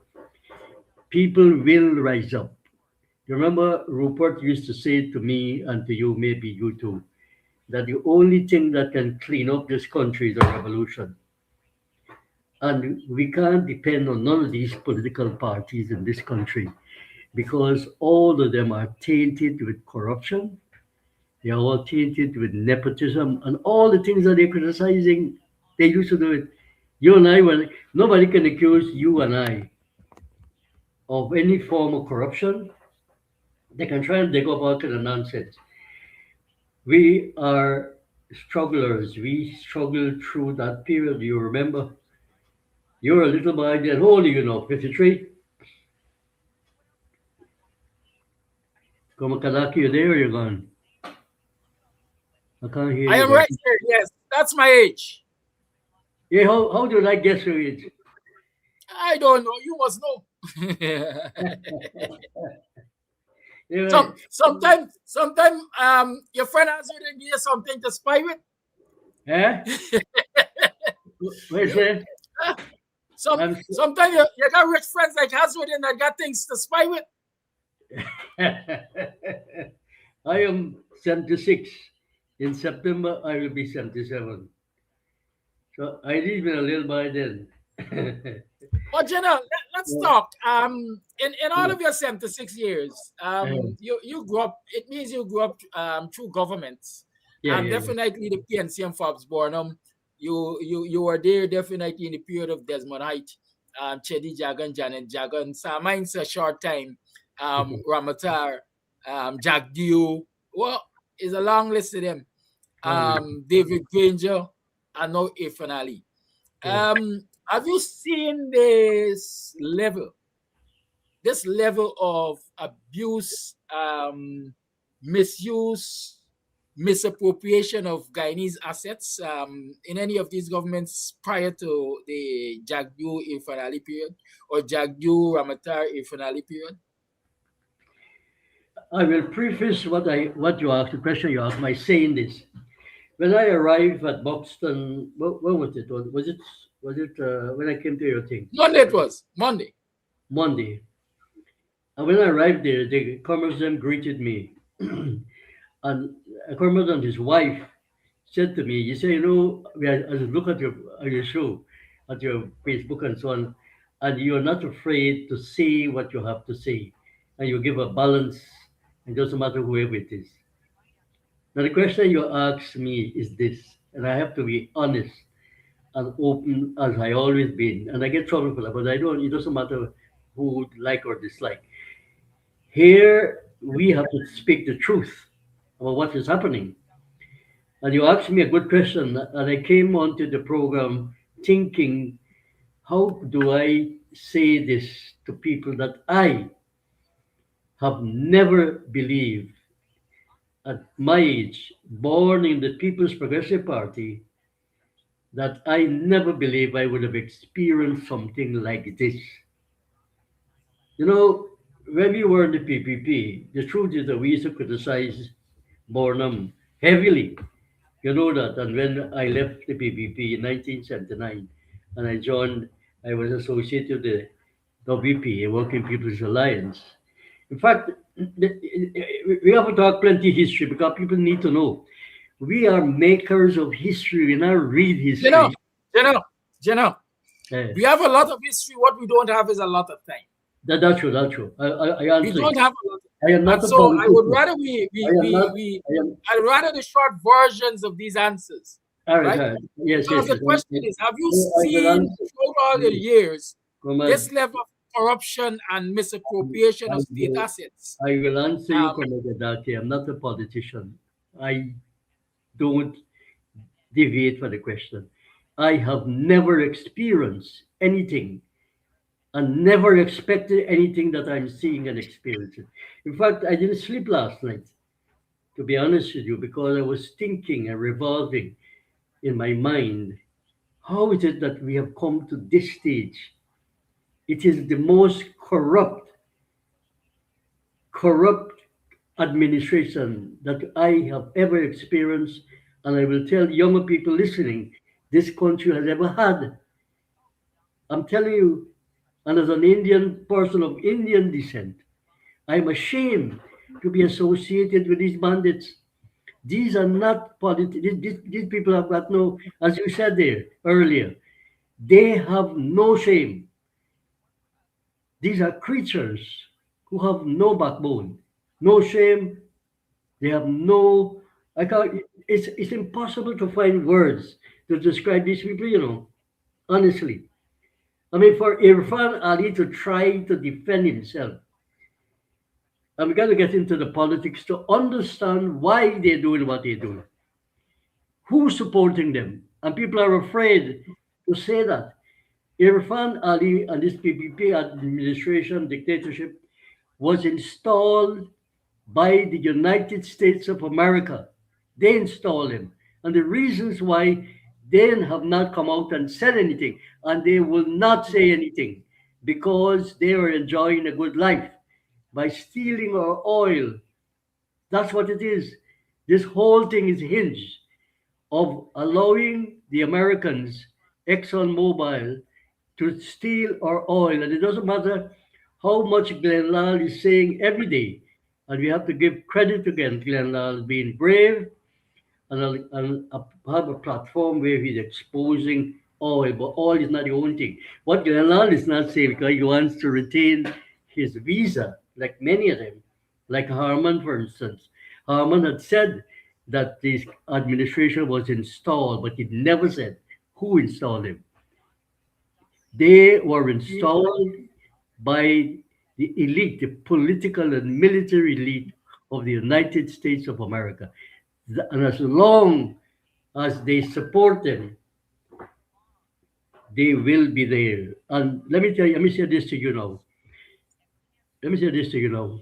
People will rise up. You remember Rupert used to say to me and to you, maybe you too, that the only thing that can clean up this country is a revolution. And we can't depend on none of these political parties in this country because all of them are tainted with corruption. They are all tainted with nepotism and all the things that they're criticizing. They used to do it. You and I, when nobody can accuse you and I of any form of corruption, they can try and dig up all kind of nonsense. We are strugglers. We struggled through that period. You remember? You were a little boy then. How old are you now? 53? Kumakadaki, you there or you're gone? I can't hear I you am there. right here. Yes, that's my age. Yeah, how do I guess your age? I don't know. You must know. Yeah, Sometimes your friend has you to give you something to spy with. eh? What is that? Sometimes you got rich friends like Haswood and that got things to spy with. I am 76. In September, I will be 77. So I live in a little by then. But Jenna, let's Yeah, talk. In all yeah, of your 76 years, you grew up. It means you grew up through governments. yeah, yeah, yeah. Definitely the PNC and Forbes Burnham. You were there definitely in the period of Desmond Height, Chedi Jagan, Janet Jagan. So mine's a short time. Ramatar, Jack Dio. Well, it's a long list of them. Oh, David Granger, and now Irfan Ali. yeah. Have you seen this level of abuse, misuse, misappropriation of Guyanese assets in any of these governments prior to the Jagdu Irfan Ali period or Jagdu Ramatar Irfan Ali period? I will preface what you asked, the question you asked by saying this. When I arrived at Buxton, when was it? Was it Was it when I came to your thing? Monday it was. Monday. Monday. And when I arrived there, the congressman greeted me. And a congressman and his wife said to me, you say, I look at your show, at your Facebook and so on, and you're not afraid to say what you have to say. And you give a balance, and it doesn't matter whoever it is. Now, the question you asked me is this, and I have to be honest and open as I always been. And I get trouble for that, but I don't, it doesn't matter who would like or dislike. Here, we have to speak the truth about what is happening. And you asked me a good question, and I came onto the program thinking, how do I say this to people that I have never believed at my age, born in the People's Progressive Party, that I never believed I would have experienced something like this. You know, when we were in the PPP, the truth is that we used to criticize Bornham heavily. You know that. And when I left the PPP in 1979 and I was associated with the WP, Working People's Alliance. In fact, we have to talk plenty history because people need to know. We are makers of history. We now read You know, history. you know, Eh, we have a lot of history. What we don't have is a lot of time. that's true. That's true. I We answer. don't have a lot of I am not And a so I would politician. rather I am not. I am. I'd rather the short versions of these answers, All right. right? All right. Yes. Because Yes. the Yes. question is, have you I will seen answer. throughout all the years Come on. this level of corruption and misappropriation I of state will. assets? I will answer you, Um, Commander Dati. I'm not a politician. I don't deviate for the question. I have never experienced anything and never expected anything that I'm seeing and experiencing. In fact, I didn't sleep last night, to be honest with you, because I was thinking and revolving in my mind, how is it that we have come to this stage? It is the most corrupt administration that I have ever experienced, and I will tell younger people listening, this country has ever had. I'm telling you, and as an Indian person of Indian descent, I'm ashamed to be associated with these bandits. These are not these people have got no, as you said there earlier, they have no shame. These are creatures who have no backbone, no shame. They have no. I can't. It's impossible to find words to describe these people. Honestly. I mean, for Irfan Ali to try to defend himself, and we got to get into the politics to understand why they're doing what they're doing, who's supporting them, and people are afraid to say that. Irfan Ali and this PPP administration dictatorship was installed by the United States of America. They installed him. And the reasons why they have not come out and said anything, and they will not say anything because they are enjoying a good life by stealing our oil. That's what it is. This whole thing is hinged of allowing the Americans, ExxonMobil, to steal our oil. And it doesn't matter how much Glenn Lal is saying every day. And we have to give credit to Glenn Lal being brave and have a platform where he's exposing oil. But oil is not the only thing. What Glenn Lal is not saying, because he wants to retain his visa, like many of them, like Harman, for instance. Harman had said that this administration was installed, but he never said who installed him. They were installed by the elite, the political and military elite of the United States of America. And as long as they support them, they will be there. And let me say this to you now. Let me say this to you now.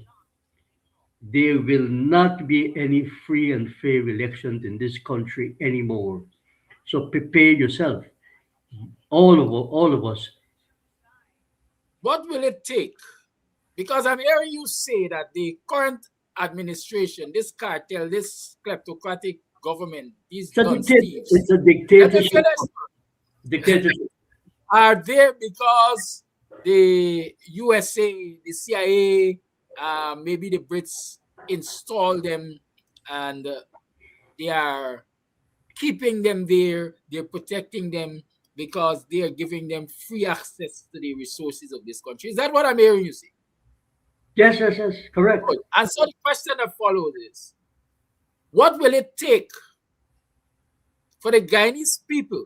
There will not be any free and fair elections in this country anymore. So prepare yourself, all of us. what will it take? Because I'm hearing you say that the current administration, this cartel, this kleptocratic government, these It's a, Don dictat- Steves. it's a Let me dictatorship. finish. Dictatorship. are there because the USA, the CIA, maybe the Brits installed them, and they are keeping them there. They're protecting them because they are giving them free access to the resources of this country. Is that what I'm hearing you say? Yes, correct. Good. And so the question that follows is, what will it take for the Guyanese people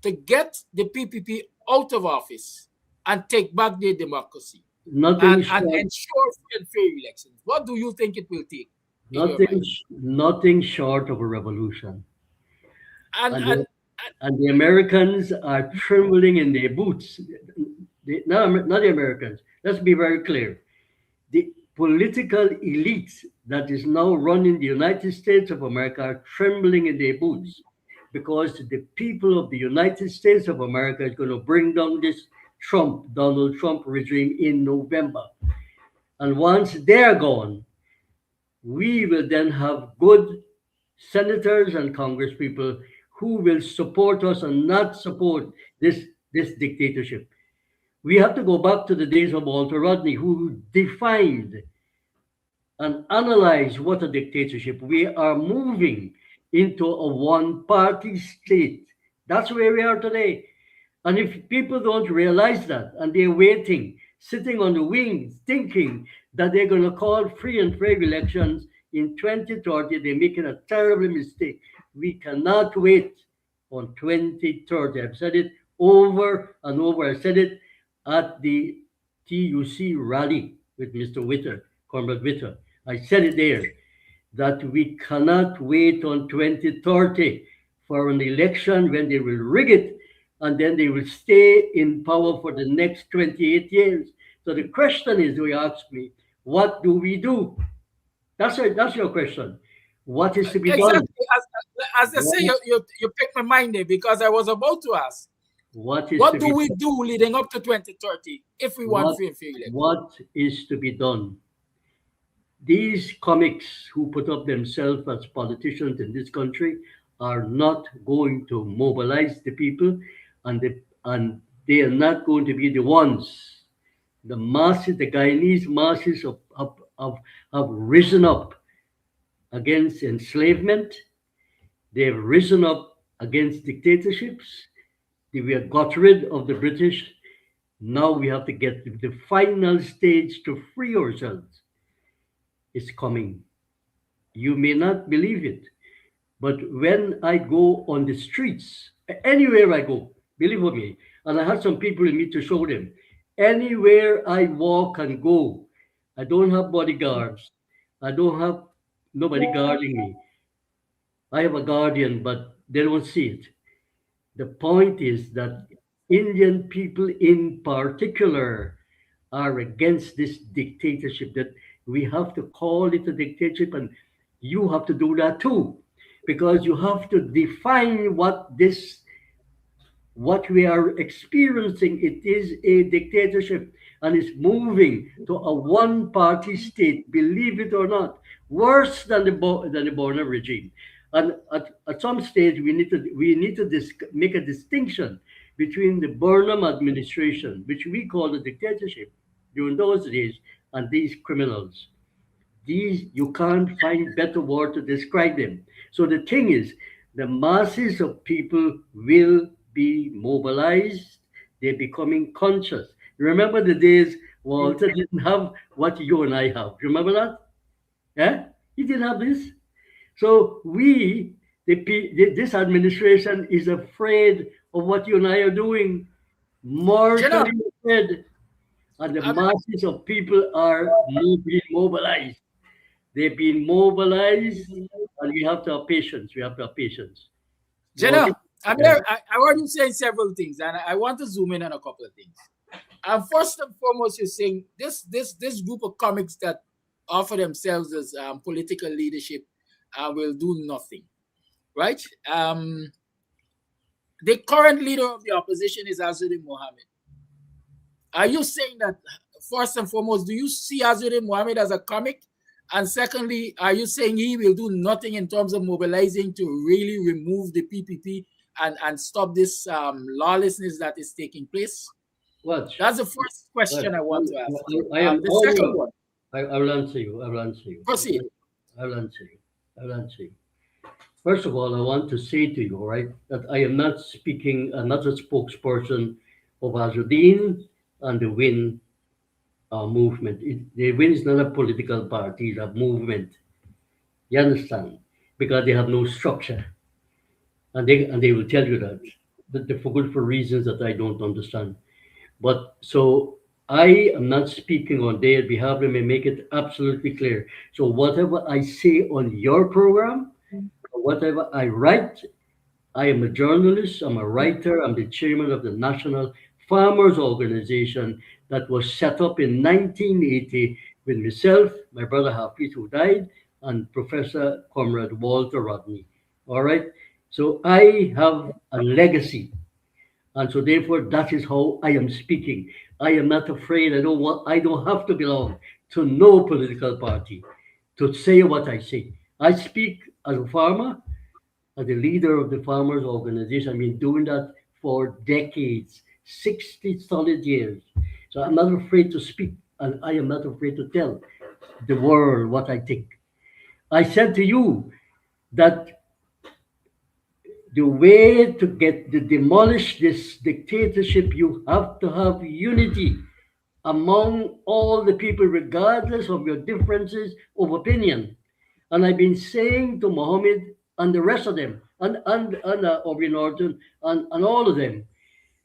to get the PPP out of office and take back their democracy Nothing and short, ensure free and fair elections? What do you think it will take in your nothing, mind? nothing short of a revolution. And And and, the, and the Americans are trembling in their boots. Not the Americans. Let's be very clear. The political elite that is now running the United States of America are trembling in their boots because the people of the United States of America is going to bring down this Donald Trump regime in November. And once they're gone, we will then have good senators and congresspeople who will support us and not support this dictatorship. We have to go back to the days of Walter Rodney, who defined and analyzed what a dictatorship. We are moving into a one-party state. That's where we are today. And if people don't realize that and they're waiting, sitting on the wings, thinking that they're going to call free and fair elections in 2030, they're making a terrible mistake. We cannot wait on 2030. I've said it over and over. I said it at the TUC rally with Mr. Witter, Comrade Witter. I said it there that we cannot wait on 2030 for an election when they will rig it and then they will stay in power for the next 28 years. So the question is, do you ask me, what do we do? That's your question. What is to be done? exactly as they say, you picked my mind there because I was about to ask, What is what to do be we done? do leading up to 2030 if we want What, free and fair elections? what is to be done? These comics who put up themselves as politicians in this country are not going to mobilize the people, and they are not going to be the ones. The masses, the Guyanese masses have risen up against enslavement. They have risen up against dictatorships. We have got rid of the British. Now we have to get to the final stage to free ourselves. It's coming. You may not believe it, but when I go on the streets, anywhere I go, believe me, and I have some people with me to show them, anywhere I walk and go, I don't have bodyguards. I don't have nobody guarding me. I have a guardian, but they don't see it. The point is that Indian people in particular are against this dictatorship, that we have to call it a dictatorship, and you have to do that too, because you have to define what we are experiencing. It is a dictatorship and it's moving to a one party state, believe it or not, worse than the Borno regime. And at some stage, we need to make a distinction between the Burnham administration, which we call the dictatorship during those days, and these criminals. These, you can't find better word to describe them. So the thing is, the masses of people will be mobilized. They're becoming conscious. Remember the days Walter didn't have what you and I have. Remember that? Yeah, he didn't have this. So this administration is afraid of what you and I are doing, General, mortally afraid, and the um, masses of people are being mobilized. They've been mobilized, and we have to have patience. We have to have patience. You want it? General, Yeah. I heard you saying several things, and I want to zoom in on a couple of things. First and foremost, you're saying this group of comics that offer themselves as political leadership will do nothing, right? The current leader of the opposition is Azuddin Mohammed. Are you saying that, first and foremost, do you see Azuddin Mohammed as a comic? And secondly, are you saying he will do nothing in terms of mobilizing to really remove the PPP and stop this lawlessness that is taking place? Watch. That's the first Watch. question I want to ask you. I am The second all. one, I will answer you. I will answer you. proceed. I will answer you. I will answer you. First of all, I want to say to you, all right, that I am not speaking, I'm not a spokesperson of Azudin and the Win movement. The Win is not a political party, it's a movement. You understand? Because they have no structure. And they will tell you that they're for good for reasons that I don't understand. But so I am not speaking on their behalf. Let me make it absolutely clear. So whatever I say on your program, whatever I write, I am a journalist, I'm a writer, I'm the chairman of the National Farmers Organization that was set up in 1980 with myself, my brother Hafiz, who died, and Professor Comrade Walter Rodney. All right? So I have a legacy. And so therefore that is how I am speaking. I am not afraid. I don't have to belong to no political party to say what I say. I speak as a farmer, as the leader of the farmers organization. I've been doing that for decades, 60 solid years. So I'm not afraid to speak, and I am not afraid to tell the world what I think. I said to you that the way to demolish this dictatorship, you have to have unity among all the people, regardless of your differences of opinion. And I've been saying to Mohammed and the rest of them, and Aubrey Norton, and all of them,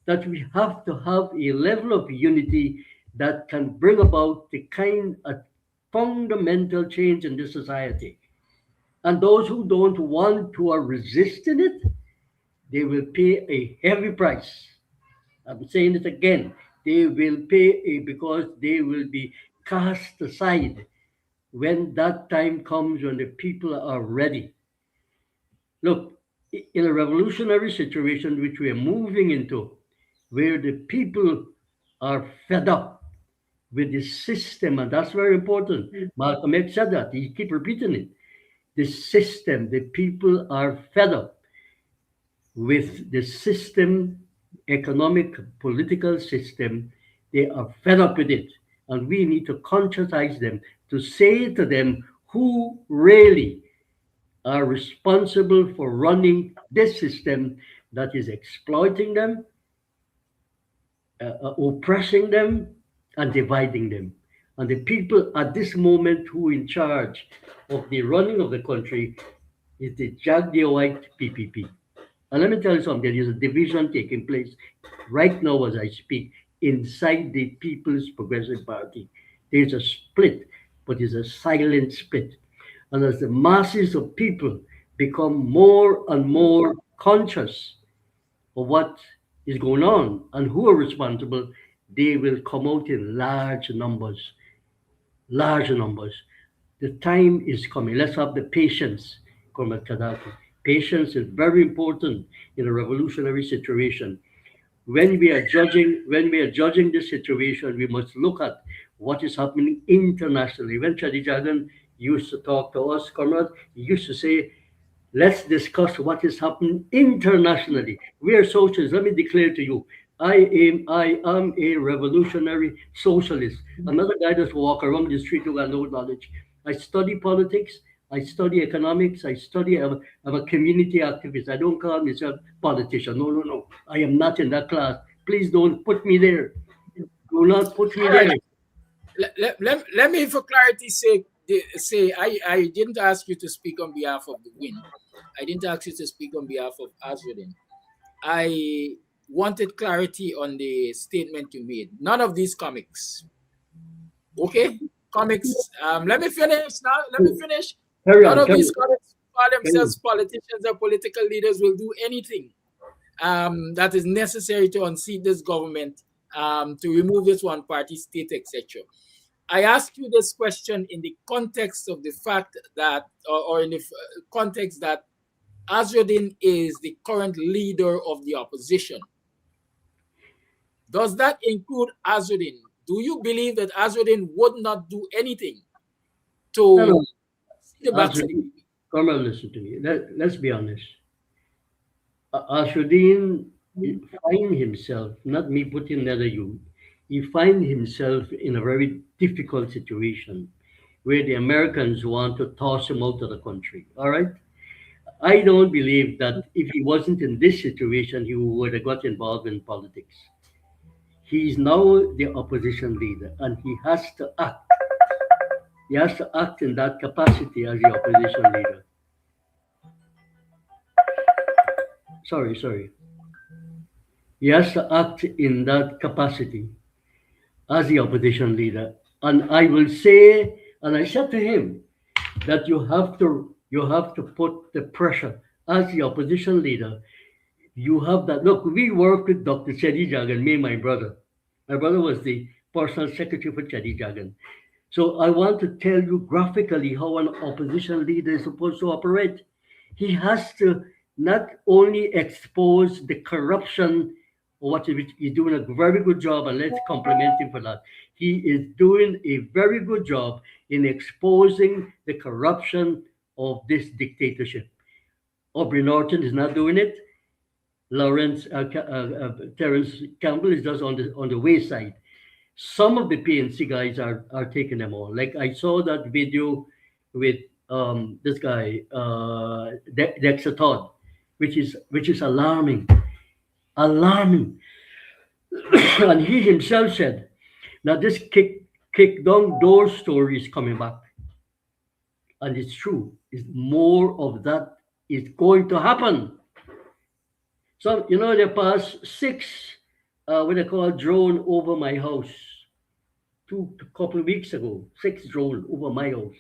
that we have to have a level of unity that can bring about the kind of fundamental change in this society. And those who don't want to are resisting it, they will pay a heavy price. I'm saying it again. They will pay because they will be cast aside when that time comes when the people are ready. Look, in a revolutionary situation which we are moving into, where the people are fed up with the system, and that's very important. Malcolm X said that. He keep repeating it. The system, the people are fed up with the system, economic, political system. They are fed up with it. And we need to conscientize them to say to them who really are responsible for running this system that is exploiting them, oppressing them, and dividing them. And the people at this moment who are in charge of the running of the country is the White PPP. And let me tell you something, there is a division taking place right now as I speak inside the People's Progressive Party. There's a split, but it's a silent split. And as the masses of people become more and more conscious of what is going on and who are responsible, they will come out in large numbers. Large numbers. The time is coming. Let's have the patience, Comrade Gaddafi. Patience is very important in a revolutionary situation. When we are judging this situation, we must look at what is happening internationally. When Chadi Jagan used to talk to us, Comrade, he used to say, let's discuss what is happening internationally. We are socialists. Let me declare to you, I am a revolutionary socialist. I'm not a guy that walk around the street who got no knowledge. I study politics. I study economics. I'm a community activist. I don't call myself politician. No, no, no. I am not in that class. Please don't put me there. Do not put me All there. right. Let me, for clarity's sake, say I didn't ask you to speak on behalf of the Win. I didn't ask you to speak on behalf of Azradin. I wanted clarity on the statement you made. None of these comics. Okay? Comics. Let me finish now. Let me finish. Carry None on, of carry these on, comics call carry on. themselves politicians or political leaders will do anything that is necessary to unseat this government, to remove this one party state, etc. I ask you this question in the context of the fact that, or in the context that Azradin is the current leader of the opposition. Does that include Azradin? Do you believe that Azradin would not do anything No, no. to see the backs Answer. of the people? Come and listen to me. Let's be honest. Ashuddin find himself, not me putting another you, he find himself in a very difficult situation where the Americans want to toss him out of the country. All right? I don't believe that if he wasn't in this situation, he would have got involved in politics. He is now the opposition leader and he has to act. He has to act in that capacity as the opposition leader. Sorry. He has to act in that capacity as the opposition leader. And I will say, and I said to him, that you have to put the pressure as the opposition leader. You have that. Look, we work with Dr. Chedi Jagan, me and my brother. My brother was the personal secretary for Chedi Jagan. So I want to tell you graphically how an opposition leader is supposed to operate. He has to not only expose the corruption, what he's doing a very good job, and let's compliment him for that. He is doing a very good job in exposing the corruption of this dictatorship. Aubrey Norton is not doing it. Terence Campbell is just on the wayside. Some of the PNC guys are taking them on. Like I saw that video with this guy Dexter Todd, which is alarming, alarming. And he himself said that this kick down door story is coming back, and it's true. Is more of that is going to happen. So they passed six what they call drone over my house a couple of weeks ago. Six drone over my house.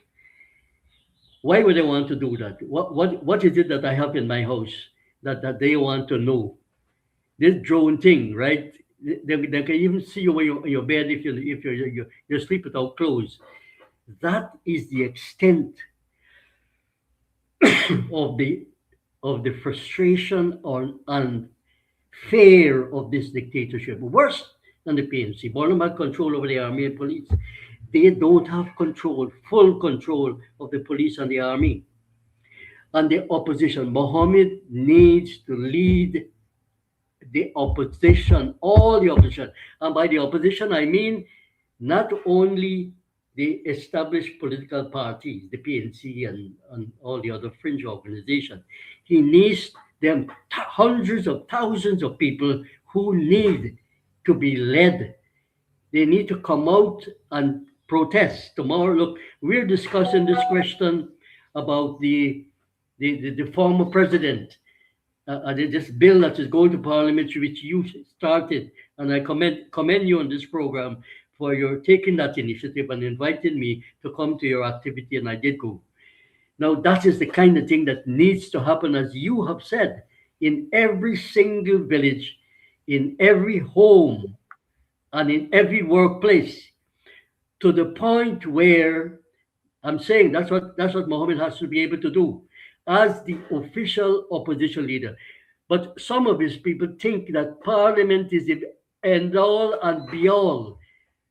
Why would they want to do that? What is it that I have in my house that they want to know? This drone thing, right? They can even see you when you're in your bed if you sleep without clothes. That is the extent of the frustration and fear of this dictatorship. Worse than the PNC. Bonham had control over the army and police. They don't have full control of the police and the army. And the opposition. Mohammed needs to lead the opposition, all the opposition. And by the opposition, I mean not only the established political parties, the PNC and all the other fringe organizations. He needs them hundreds of thousands of people who need to be led. They need to come out and protest tomorrow. Look, we're discussing this question about the former president. This bill that is going to Parliament, which you started, and I commend you on this program for your taking that initiative and inviting me to come to your activity, and I did go. Now, that is the kind of thing that needs to happen, as you have said, in every single village, in every home, and in every workplace, to the point where I'm saying that's what Mohammed has to be able to do as the official opposition leader. But some of his people think that Parliament is the end all and be all.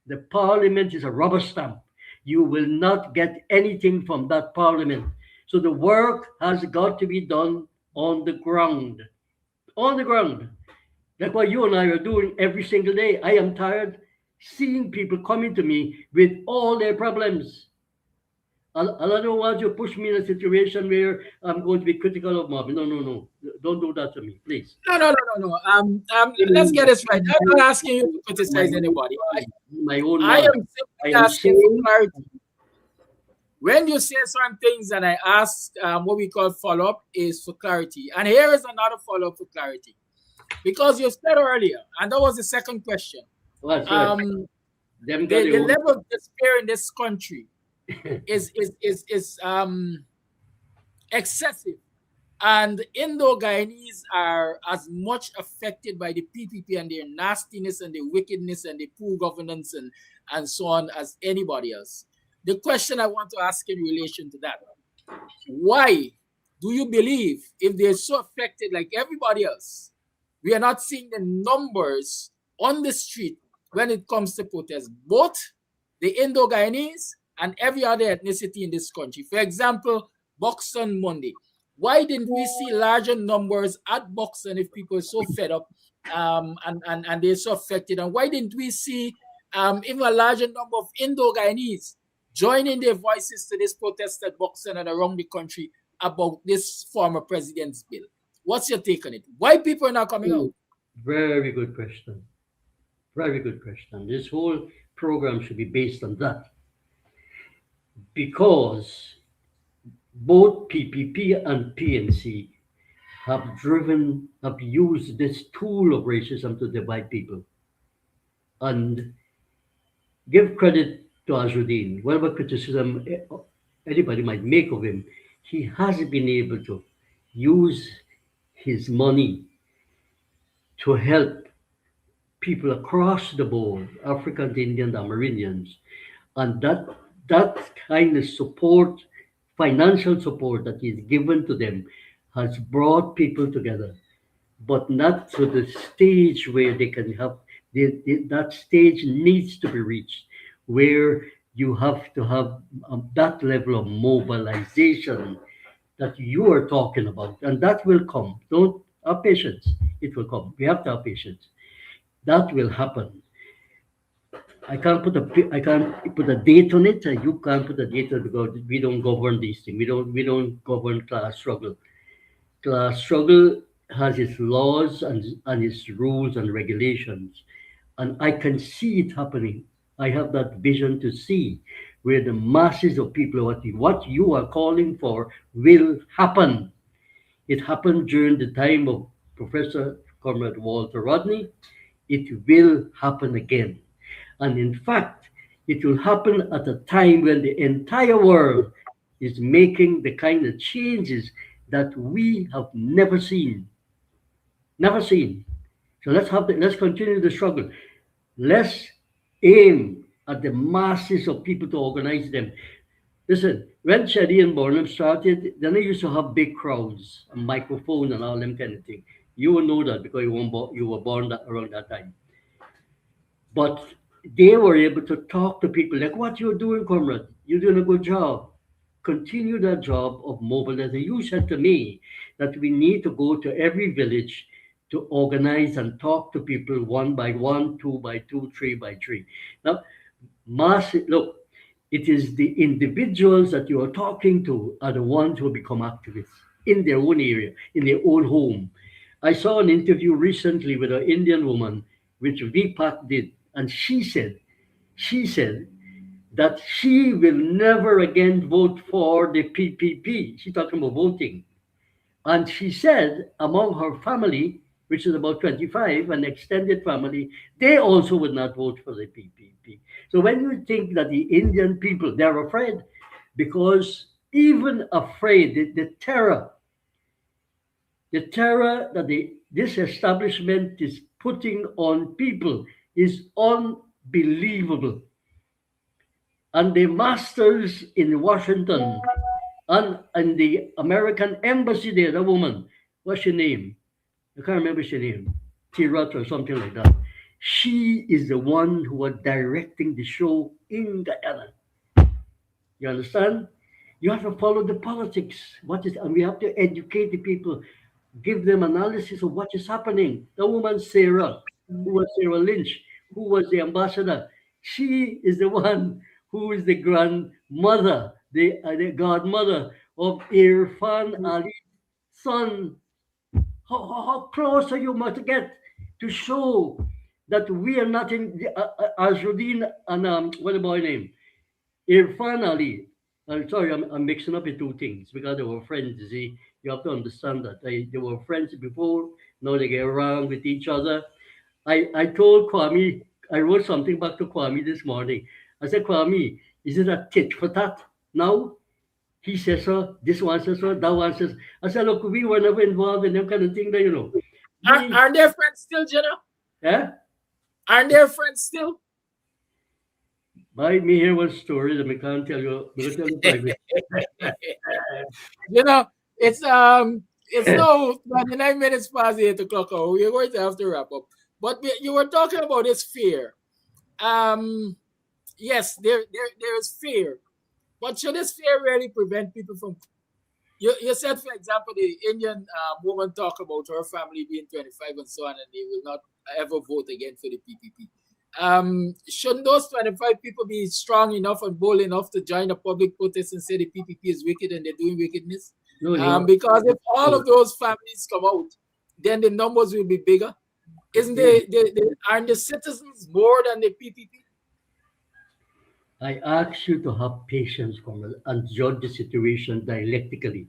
The Parliament is a rubber stamp. You will not get anything from that Parliament. So the work has got to be done on the ground. On the ground. Like what you and I are doing every single day. I am tired seeing people coming to me with all their problems. And I don't want you to push me in a situation where I'm going to be critical of Marvin. No. Don't do that to me, please. No. Let's get this right. I'm not asking you to criticize anybody. I am simply asking for clarity. When you say certain things and I ask what we call follow-up is for clarity. And here is another follow-up for clarity. Because you said earlier, and that was the second question, the level of despair in this country is excessive. And Indo-Guyanese are as much affected by the PPP and their nastiness and the wickedness and the poor governance and so on as anybody else. The question I want to ask in relation to that, why do you believe if they're so affected like everybody else, we are not seeing the numbers on the street when it comes to protest, both the Indo-Guyanese and every other ethnicity in this country? For example, Buxton Monday. Why didn't we see larger numbers at Buxton if people are so fed up and they're so affected? And why didn't we see even a larger number of Indo-Guyanese joining their voices to this protest at Buxton and around the country about this former president's bill? What's your take on it? Why people are not coming out? Very good question. Very good question. This whole program should be based on that because both PPP and PNC have used this tool of racism to divide people. And give credit to Azruddin, whatever criticism anybody might make of him, he has been able to use his money to help people across the board, Africans, Indians, Amerindians, and that kind of support, financial support that is given to them, has brought people together, but not to the stage where they can have. That stage needs to be reached, where you have to have that level of mobilization that you are talking about, and that will come. Don't have patience. It will come. We have to have patience. That will happen. I can't put a date on it. And you can't put a date on it because we don't govern these things. We don't govern class struggle. Class struggle has its laws and its rules and regulations, and I can see it happening. I have that vision to see where the masses of people, what you are calling for, will happen. It happened during the time of Professor Comrade Walter Rodney. It will happen again. And in fact, it will happen at a time when the entire world is making the kind of changes that we have never seen. Never seen. So let's continue the struggle. Let's aim at the masses of people to organize them. Listen, when Shadi and Bonham started, then they used to have big crowds, a microphone and all them kind of thing. You will know that because you were born around that time. But they were able to talk to people like, what you're doing, comrade, you're doing a good job. Continue that job of mobilizing. You said to me that we need to go to every village to organize and talk to people one by one, two by two, three by three. Now, look, it is the individuals that you are talking to are the ones who become activists in their own area, in their own home. I saw an interview recently with an Indian woman, which VPAC did, and she said that she will never again vote for the PPP. She's talking about voting. And she said among her family, which is about 25, an extended family, they also would not vote for the PPP. So when you think that the Indian people, they're afraid, because even afraid, the terror that this establishment is putting on people is unbelievable. And the masters in Washington and the American embassy there, the woman, what's her name? I can't remember her name. Tirat or something like that. She is the one who was directing the show in Guyana. You understand? You have to follow the politics. And we have to educate the people, give them analysis of what is happening. The woman Sarah, who was Sarah Lynch, who was the ambassador, she is the one who is the grandmother, the godmother of Irfan Ali's son. How close are you to get to show that we are not in Azruddin and what the boy name? Irfan Ali. I'm sorry, I'm mixing up the two things because they were friends. You see, you have to understand that they were friends before. Now they get around with each other. I told Kwame, I wrote something back to Kwame this morning. I said, Kwame, is it a tit for tat now? He says so, this one says so, that one says. I said, look, we were never involved in that kind of thing, Are they friends still, Jenna? Yeah? Are they friends still? Buy me here one story that I can't tell you. I'm tell you private. It's now 29 minutes past 8 o'clock. We're going to have to wrap up. But you were talking about this fear. Yes, there is fear. But should this fear really prevent people from You said, for example, the Indian woman talk about her family being 25 and so on, and they will not ever vote again for the PPP. Shouldn't those 25 people be strong enough and bold enough to join a public protest and say the PPP is wicked and they're doing wickedness? No, Because if all of those families come out, then the numbers will be bigger. Aren't the citizens more than the PPP? I ask you to have patience, Comrade, and judge the situation dialectically.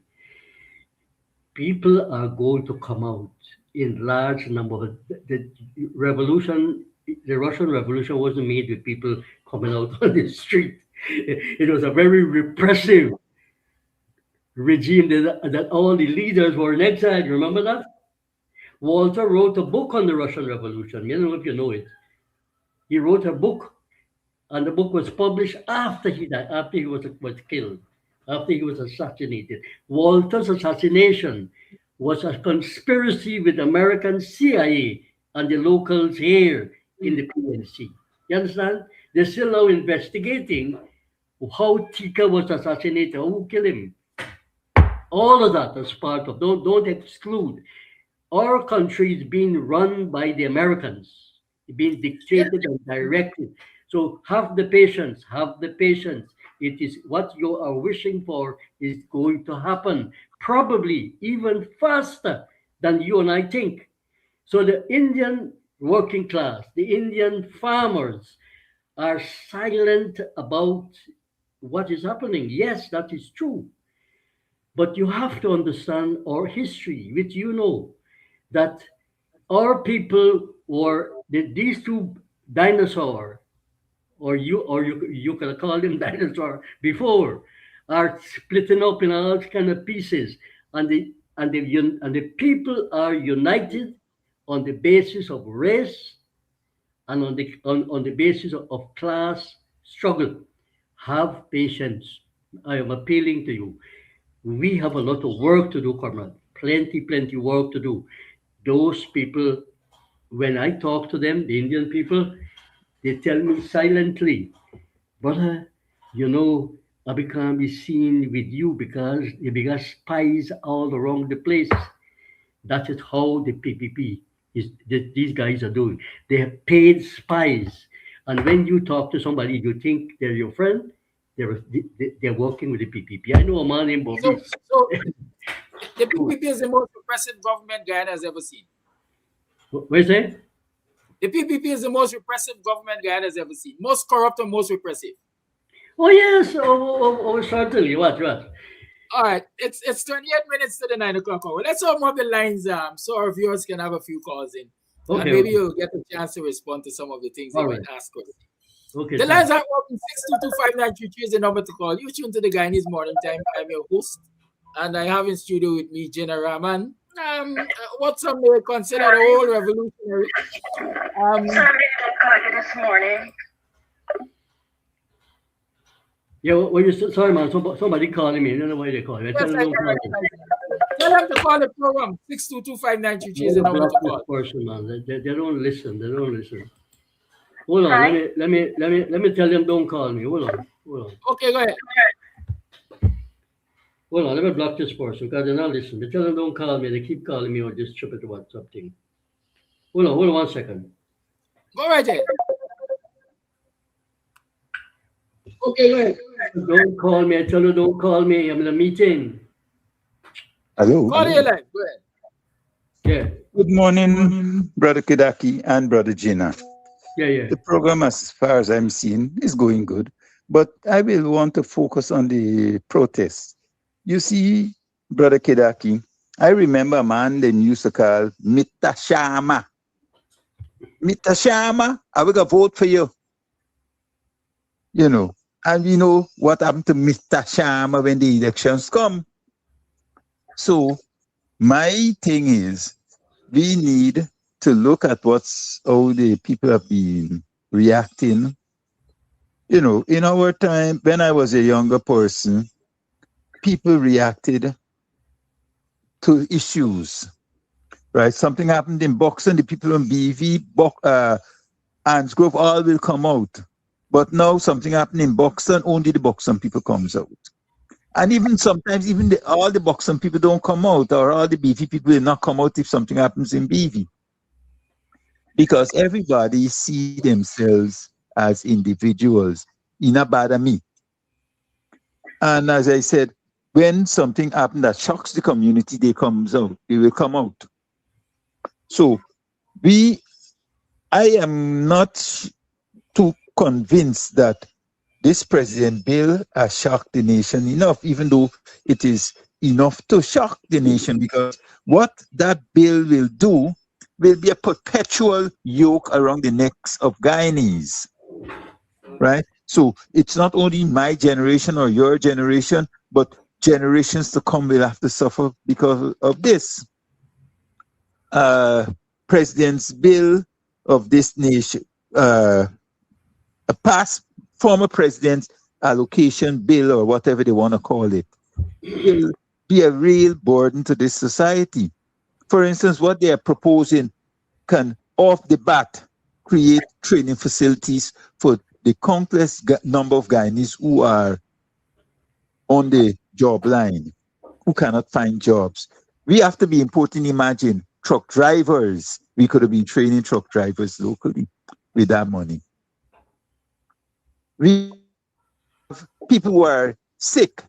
People are going to come out in large numbers. The revolution, the Russian Revolution wasn't made with people coming out on the street. It was a very repressive regime that all the leaders were in exile. Remember that? Walter wrote a book on the Russian Revolution. I don't know if you know it. He wrote a book, and the book was published after he died, after he was killed, after he was assassinated. Walter's assassination was a conspiracy with American CIA and the locals here in the PNC. You understand? They're still now investigating how Tika was assassinated, who killed him. All of that is part of, don't exclude. Our country is being run by the Americans, being dictated and directed. So have the patience, have the patience. It is what you are wishing for is going to happen, probably even faster than you and I think. So the Indian working class, the Indian farmers are silent about what is happening. Yes, that is true. But you have to understand our history, which you know that our people were these two dinosaurs, or you can call them dinosaur before, are splitting up in all kind of pieces, and the people are united on the basis of race and on the basis of class struggle. Have patience. I am appealing to you. We have a lot of work to do, Comrade. Plenty work to do. Those people, when I talk to them, the Indian people, they tell me silently, brother, I can't be seen with you because they got spies all around the place. That is how the PPP these guys are doing. They have paid spies. And when you talk to somebody, you think they're your friend, they're working with the PPP. I know a man named Bobby. So the PPP is the most repressive government Guyana has ever seen. What is that? The PPP is the most repressive government Guyana has ever seen. Most corrupt and most repressive. Oh, yes. Certainly. What? All right. It's 28 minutes to the 9 o'clock hour. Let's open up the lines so our viewers can have a few calls in. Okay. And maybe you'll get a chance to respond to some of the things they might ask us. Okay. The lines are open. 6225933 is the number to call. You tune to the Guyanese Morning Time. I'm your host. And I have in studio with me Jenna Rahman. What some may consider the whole revolutionary. Sorry, I called you this morning. Yeah, well, sorry, man. Somebody calling me. I don't know why they call me. Tell them to call the program. 6225933 is the number to call. Person, man. They don't listen. They don't listen. Hold on. Let me tell them don't call me. Hold on. Okay, go ahead. Hold on. Let me block this person because they're not listening. They tell them don't call me. They keep calling me or just chip it WhatsApp thing. Hold on 1 second. Go right ahead. Okay, go ahead. Don't call me. I tell you don't call me. I'm in a meeting. Hello. Call your line. Go ahead. Yeah. Good morning, Brother Kidaki and Brother Gina. Yeah. The program, as far as I'm seeing, is going good. But I will want to focus on the protests. You see, Brother Kidaki, I remember a man they used to call Mita Shama. Mita Shama, I will go vote for you. You know, and you know what happened to Mr. Shama when the elections come. So my thing is, we need to look at how the people have been reacting. You know, in our time, when I was a younger person, people reacted to issues, right? Something happened in Buxton, the people on BV, Ansgrove, all will come out. But now something happened in Buxton, only the Buxton people comes out. And even sometimes, even all the Buxton people don't come out, or all the BV people will not come out if something happens in BV. Because everybody see themselves as individuals in a bad me. And as I said, when something happens that shocks the community, they will come out. So I am not too convinced that this President bill has shocked the nation enough, even though it is enough to shock the nation, because what that bill will do will be a perpetual yoke around the necks of Guyanese, right? So it's not only my generation or your generation, but generations to come will have to suffer because of this. President's bill of this nation, a past former president's allocation bill, or whatever they want to call it, will be a real burden to this society. For instance, what they are proposing can, off the bat, create training facilities for the countless number of Guyanese who are on the job line, who cannot find jobs. We have to be importing, imagine, truck drivers. We could have been training truck drivers locally with that money. We have people who are sick,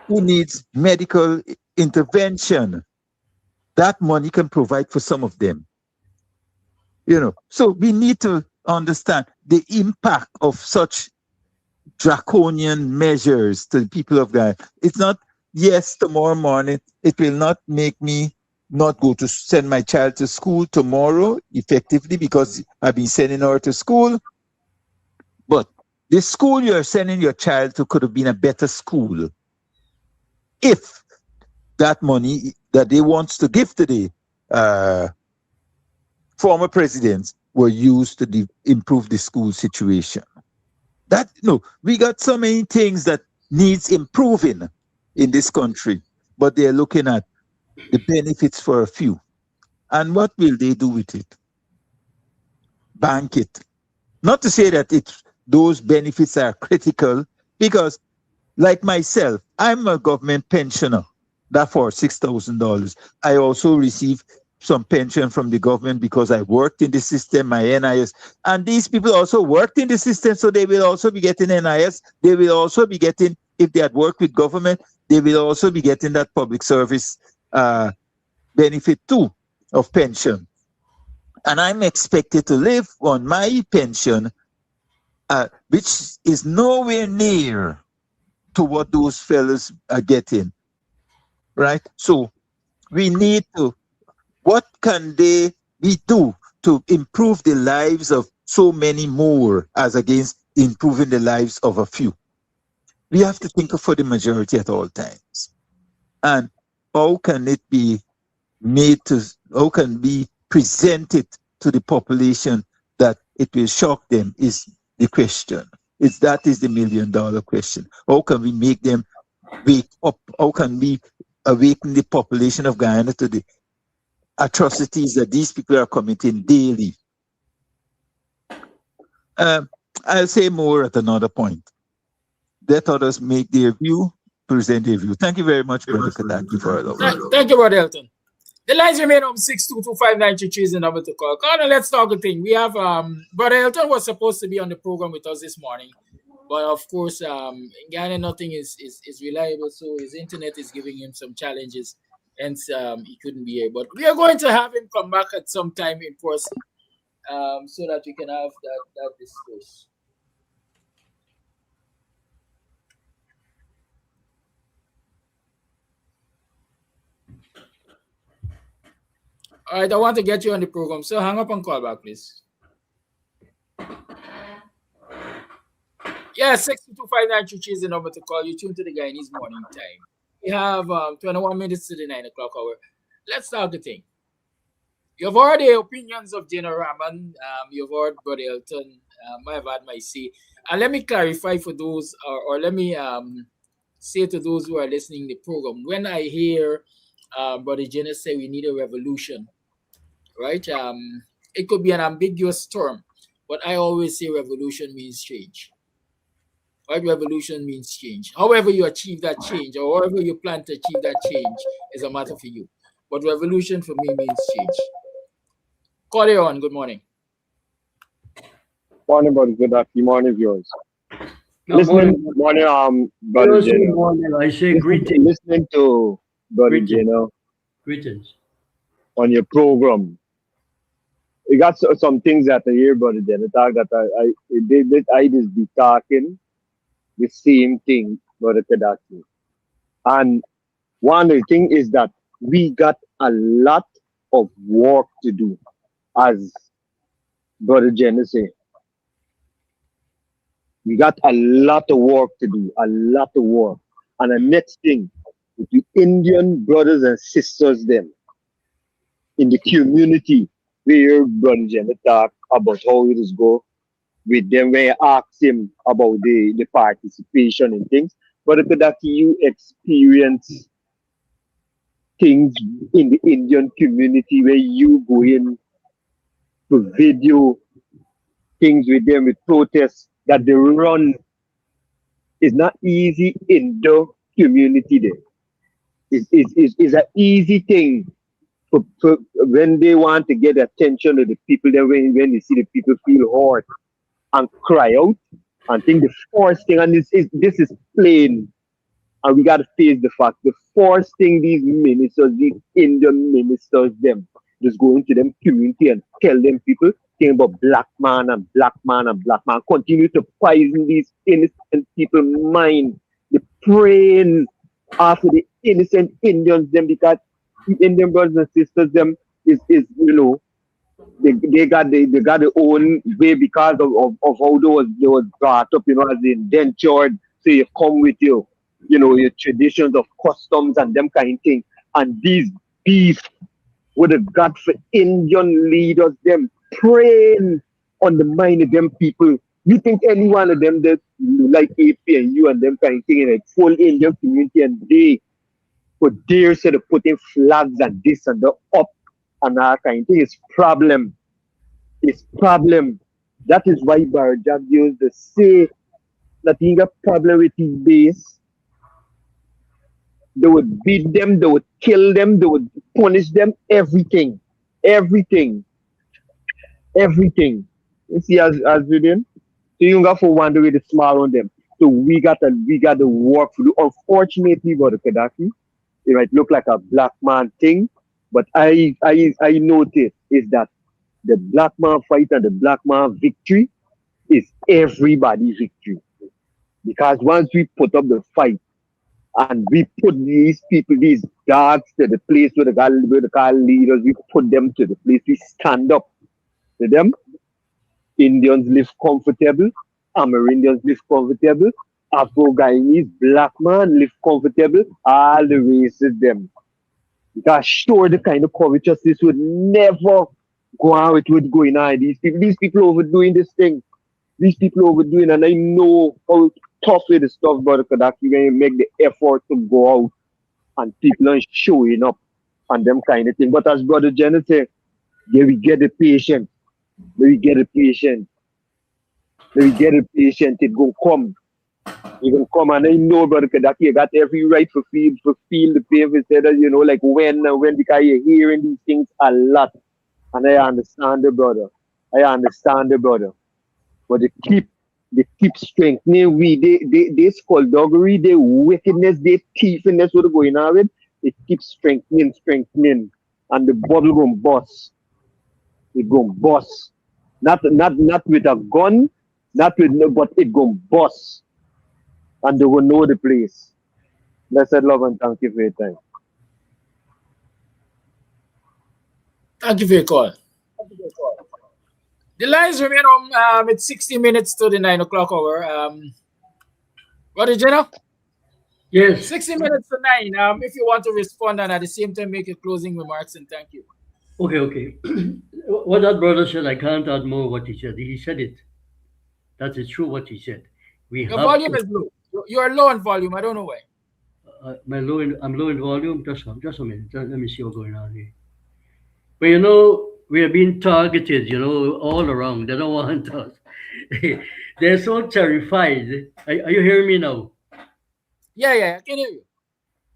who needs medical intervention. That money can provide for some of them. So we need to understand the impact of such draconian measures to the people of God. It's not, yes, tomorrow morning, it will not make me not go to send my child to school tomorrow effectively because I've been sending her to school. But the school you're sending your child to could have been a better school if that money that they want to give to the former presidents were used to improve the school situation. We got so many things that needs improving in this country, but they're looking at the benefits for a few. And what will they do with it? Bank it. Not to say that those benefits are critical, because like myself, I'm a government pensioner. That for $6,000. I also receive some pension from the government because I worked in the system, my NIS. And these people also worked in the system, so they will also be getting NIS. They will also be getting, if they had worked with government, they will also be getting that public service benefit too of pension. And I'm expected to live on my pension, which is nowhere near to what those fellas are getting, right? So we need to, what can we do to improve the lives of so many more as against improving the lives of a few? We have to think for the majority at all times. And how can it be how can we present it to the population that it will shock them is the question. That is the $1 million question. How can we make them wake up? How can we awaken the population of Guyana to the atrocities that these people are committing daily? I'll say more at another point. Let others make their view, present their view. Thank you very much, Brother Kadaki, for allowing. Thank you, Brother Elton. The lines remain on 6225933 is the number to call. Colonel, let's talk a thing. We have Brother Elton was supposed to be on the program with us this morning, but of course, in Ghana nothing is reliable, so his internet is giving him some challenges, hence he couldn't be here. But we are going to have him come back at some time in person, so that we can have that discourse. All right, I want to get you on the program, so hang up and call back, please. Yeah, 6225933 is the number to call. You tune to the Guyanese morning time. We have 21 minutes to the 9 o'clock hour. Let's start the thing. You've heard the opinions of General Rahman. You've heard Brother Elton. I've had my say. And let me clarify for those, or let me say to those who are listening to the program, when I hear Brother Jenner say we need a revolution, right? It could be an ambiguous term, but I always say revolution means change. Right? Revolution means change. However you achieve that change, or however you plan to achieve that change, is a matter for you. But revolution for me means change. Call it on. Good morning. Morning, brother. Good afternoon. Morning, viewers. Good morning. Morning, You brother don't say Jano. morning. I say greeting. Listening to brother Greeting. Jano Greetings. on your program. You got some things that I hear, brother Jano, talk that I just be talking the same thing, brother Kadaki. And one of the thing is that we got a lot of work to do, as brother Jano say. We got a lot of work to do, a lot of work. And the next thing, with the Indian brothers and sisters them in the community, we hear Brother Jenna talk about how it is go with them when I ask him about the participation in things. But that you experience things in the Indian community where you go in to video things with them with protests that they run is not easy in the community there. It's an easy thing for when they want to get attention of the people, then when you see the people feel hurt and cry out and think the first thing, and this is plain, and we got to face the fact, the first thing these ministers, these Indian ministers, them just go into them community and tell them people thing about black man and black man and black man, continue to poison these innocent people's mind, the praying after the innocent Indians them, because the Indian brothers and sisters them is they got their own way because of how they was brought up, as indentured. So you come with your traditions of customs and them kind of thing. And these beef would have got for Indian leaders them praying on the mind of them people. You think any one of them that like AP and you and them kind of thing in a full Indian community, and they could dare say to put in flags and this and the up and that kind of thing? It's problem. It's problem. That is why Barjab used to say that he got problem with his base. They would beat them, they would kill them, they would punish them, everything. Everything. Everything. You see, as we did? So you got for wonder with the smile on them. So we got to work for you. Unfortunately, brother Kadaki, it might look like a black man thing, but I notice is that the black man fight and the black man victory is everybody's victory. Because once we put up the fight and we put these people, these dogs to the place where the car leaders, we put them to the place, we stand up to them. Indians live comfortable, Amerindians live comfortable, Afro-Guyanese, black man live comfortable, all the races them. Because sure the kind of covetousness would never go on with what's going on. These people overdoing this thing. These people overdoing, and I know how tough it is stuff, brother Kadaki, when you make the effort to go out and people are showing up and them kind of thing. But as brother Jenna said, yeah, we get the patient. We get the patient. We get the patient. It gonna come. It gonna come, and I know, brother Kadaki, you got every right to feel the pain. Instead of, like when because you're hearing these things a lot, and I understand the brother. But they keep strengthening they skullduggery, they wickedness, they thiefiness what going on with. It keeps strengthening, and the bubble gonna bust. It gonna bust. Not with a gun, but it gonna bust. And they will know the place. Blessed love and thank you for your time. Thank you for your call. The lines remain on. It's 60 minutes to the 9 o'clock hour. What did you know? Yes. 60 minutes to 9. If you want to respond and at the same time make your closing remarks, and thank you. Okay. What that brother said, I can't add more what he said. He said it. That is true what he said. Your volume is low. You're low on volume. I don't know why. I'm low in volume. Just a minute. Let me see what's going on here. But we are being targeted, all around. They don't want us. They're so terrified. Are you hearing me now? Yeah, I can hear you.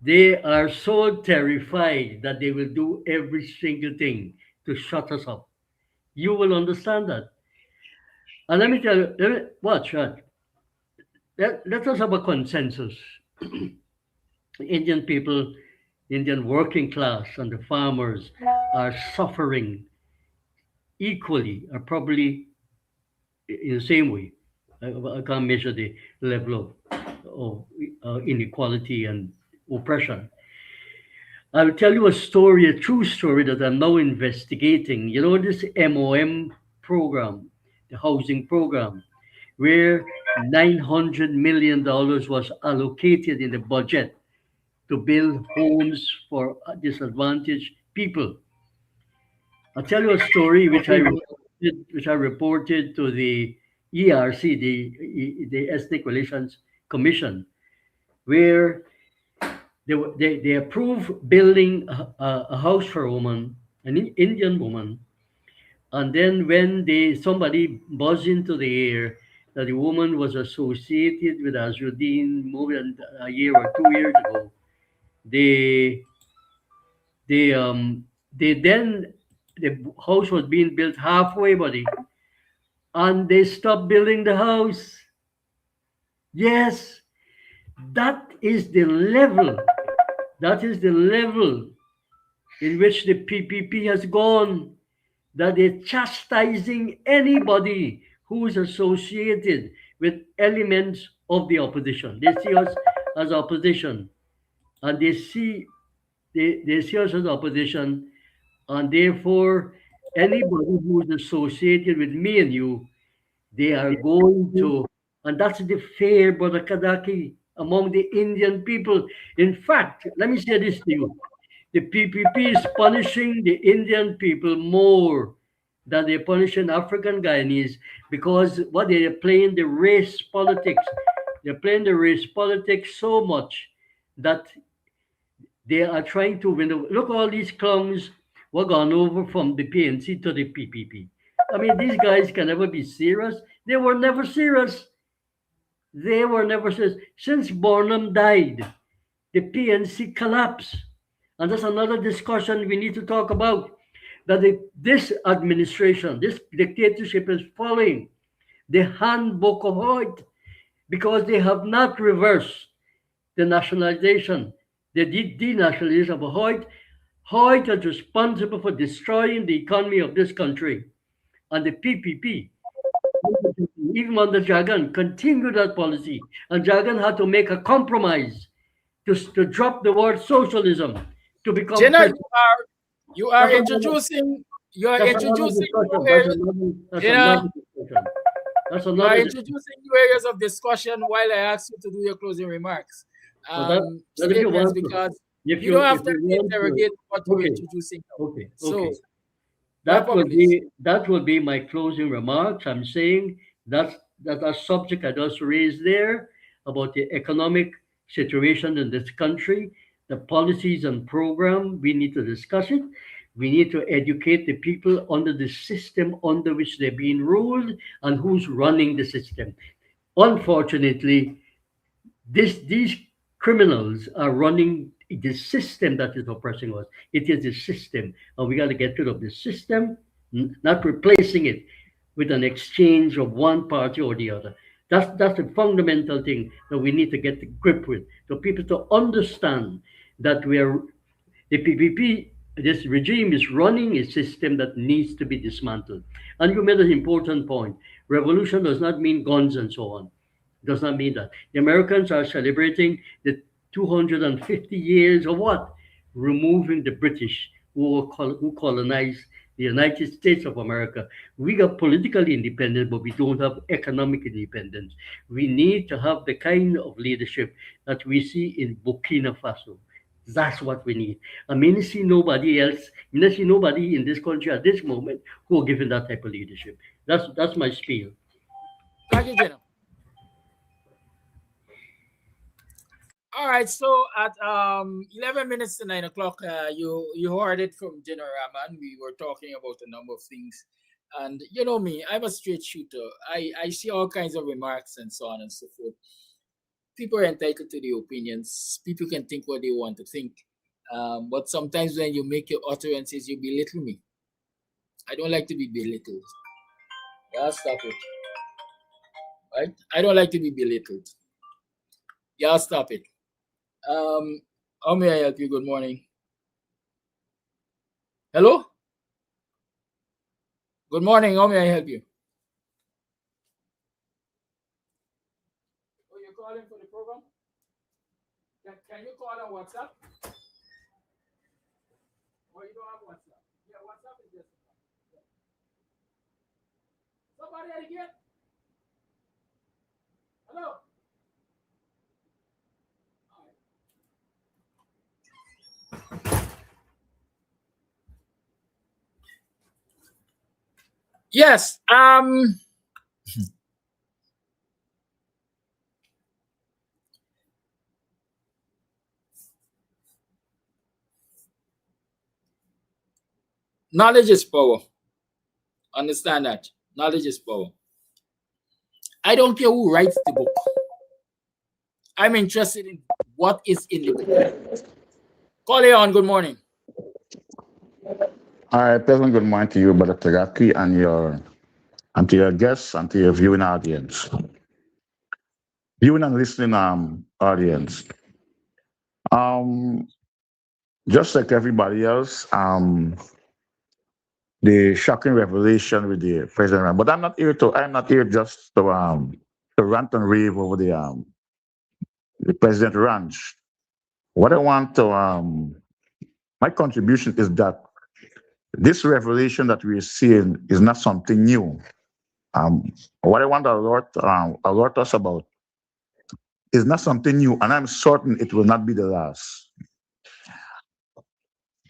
They are so terrified that they will do every single thing to shut us up. You will understand that. And let me tell you, watch, let us have a consensus. Indian people, Indian working class, and the farmers are suffering equally, or probably in the same way. I can't measure the level of inequality and oppression. I'll tell you a story, a true story that I'm now investigating. You know, this MOM program, the housing program, where $900 million was allocated in the budget to build homes for disadvantaged people. I'll tell you a story which I reported to the ERC, the Ethnic Relations Commission, where they approved building a house for a woman, an Indian woman, and then when somebody buzzed into the air that the woman was associated with Azruddin more than a year or 2 years ago, they they um they then the house was being built halfway, buddy, and they stopped building the house. Yes, that is the level. That is the level in which the PPP has gone, that they're chastising anybody who is associated with elements of the opposition. They see us as opposition, and they see us as opposition, and therefore anybody who is associated with me and you, they are going to, and that's the fear, Brother Kadaki, among the Indian people. In fact, let me say this to you. The PPP is punishing the Indian people more than they're punishing African Guyanese, because what they're playing the race politics. They're playing the race politics so much that they are trying to win. Look, all these clowns were gone over from the PNC to the PPP. I mean, these guys can never be serious. They were never serious. They were never serious. Since Barnum died, the PNC collapsed. And that's another discussion we need to talk about. That this administration, this dictatorship is following the handbook of Hoyt, because they have not reversed the nationalization, the denationalization of Hoyt. Hoyt is responsible for destroying the economy of this country. And the PPP, even under Jagan, continued that policy. And Jagan had to make a compromise to drop the word socialism to become Jenna, president. you are That's another, introducing that's another new discussion. areas. That's Jenna, another discussion. That's you are another discussion. introducing new areas of discussion while I ask you to do your closing remarks. So that if you Statements, want to, because if you don't have if time you to want to, interrogate what you're okay, introducing now. okay, So okay. wrap up, please. That will be my closing remarks. I'm saying that a subject I just raised there about the economic situation in this country, the policies and program, we need to discuss it. We need to educate the people under the system under which they're being ruled and who's running the system. Unfortunately, these criminals are running the system that is oppressing us. It is the system, and we got to get rid of the system, not replacing it with an exchange of one party or the other. That's the fundamental thing that we need to get the grip with, for people to understand that we are the PPP. This regime is running a system that needs to be dismantled. And you made an important point. Revolution does not mean guns and so on. Does not mean that. The Americans are celebrating the 250 years of what? Removing the British who colonized the United States of America. We got politically independent, but we don't have economic independence. We need to have the kind of leadership that we see in Burkina Faso. That's what we need. I mean, see nobody else. I mean, see nobody in this country at this moment who are given that type of leadership. That's my spiel. Thank you, Jenna. All right, so at 11 minutes to 9 o'clock, you heard it from Jenna Rahman. We were talking about a number of things And you know me, I'm a straight shooter. I see all kinds of remarks and so on and so forth. People are entitled to their opinions. People can think what they want to think. But sometimes when you make your utterances, you belittle me. I don't like to be belittled. Yeah, stop it. Right? I don't like to be belittled. Yeah, stop it. How may I help you? Good morning. Hello? Good morning. How may I help you? Oh, you're calling for the program? Can you call on WhatsApp? Or you don't have WhatsApp? Yeah, WhatsApp is just fine. Somebody at the gate? Hello? Yes. Knowledge is power. Understand that. Knowledge is power. I don't care who writes the book. I'm interested in what is in the book. Call you on. Good morning. All right, pleasant good morning to you, Brother Tagaki, and to your guests and to your viewing audience. Viewing and listening audience. Um, just like everybody else, the shocking revelation with the president. But I'm not here just to rant and rave over the president ranch. What I want to my contribution is that this revelation that we're seeing is not something new. What I want to alert us about is not something new, and I'm certain it will not be the last.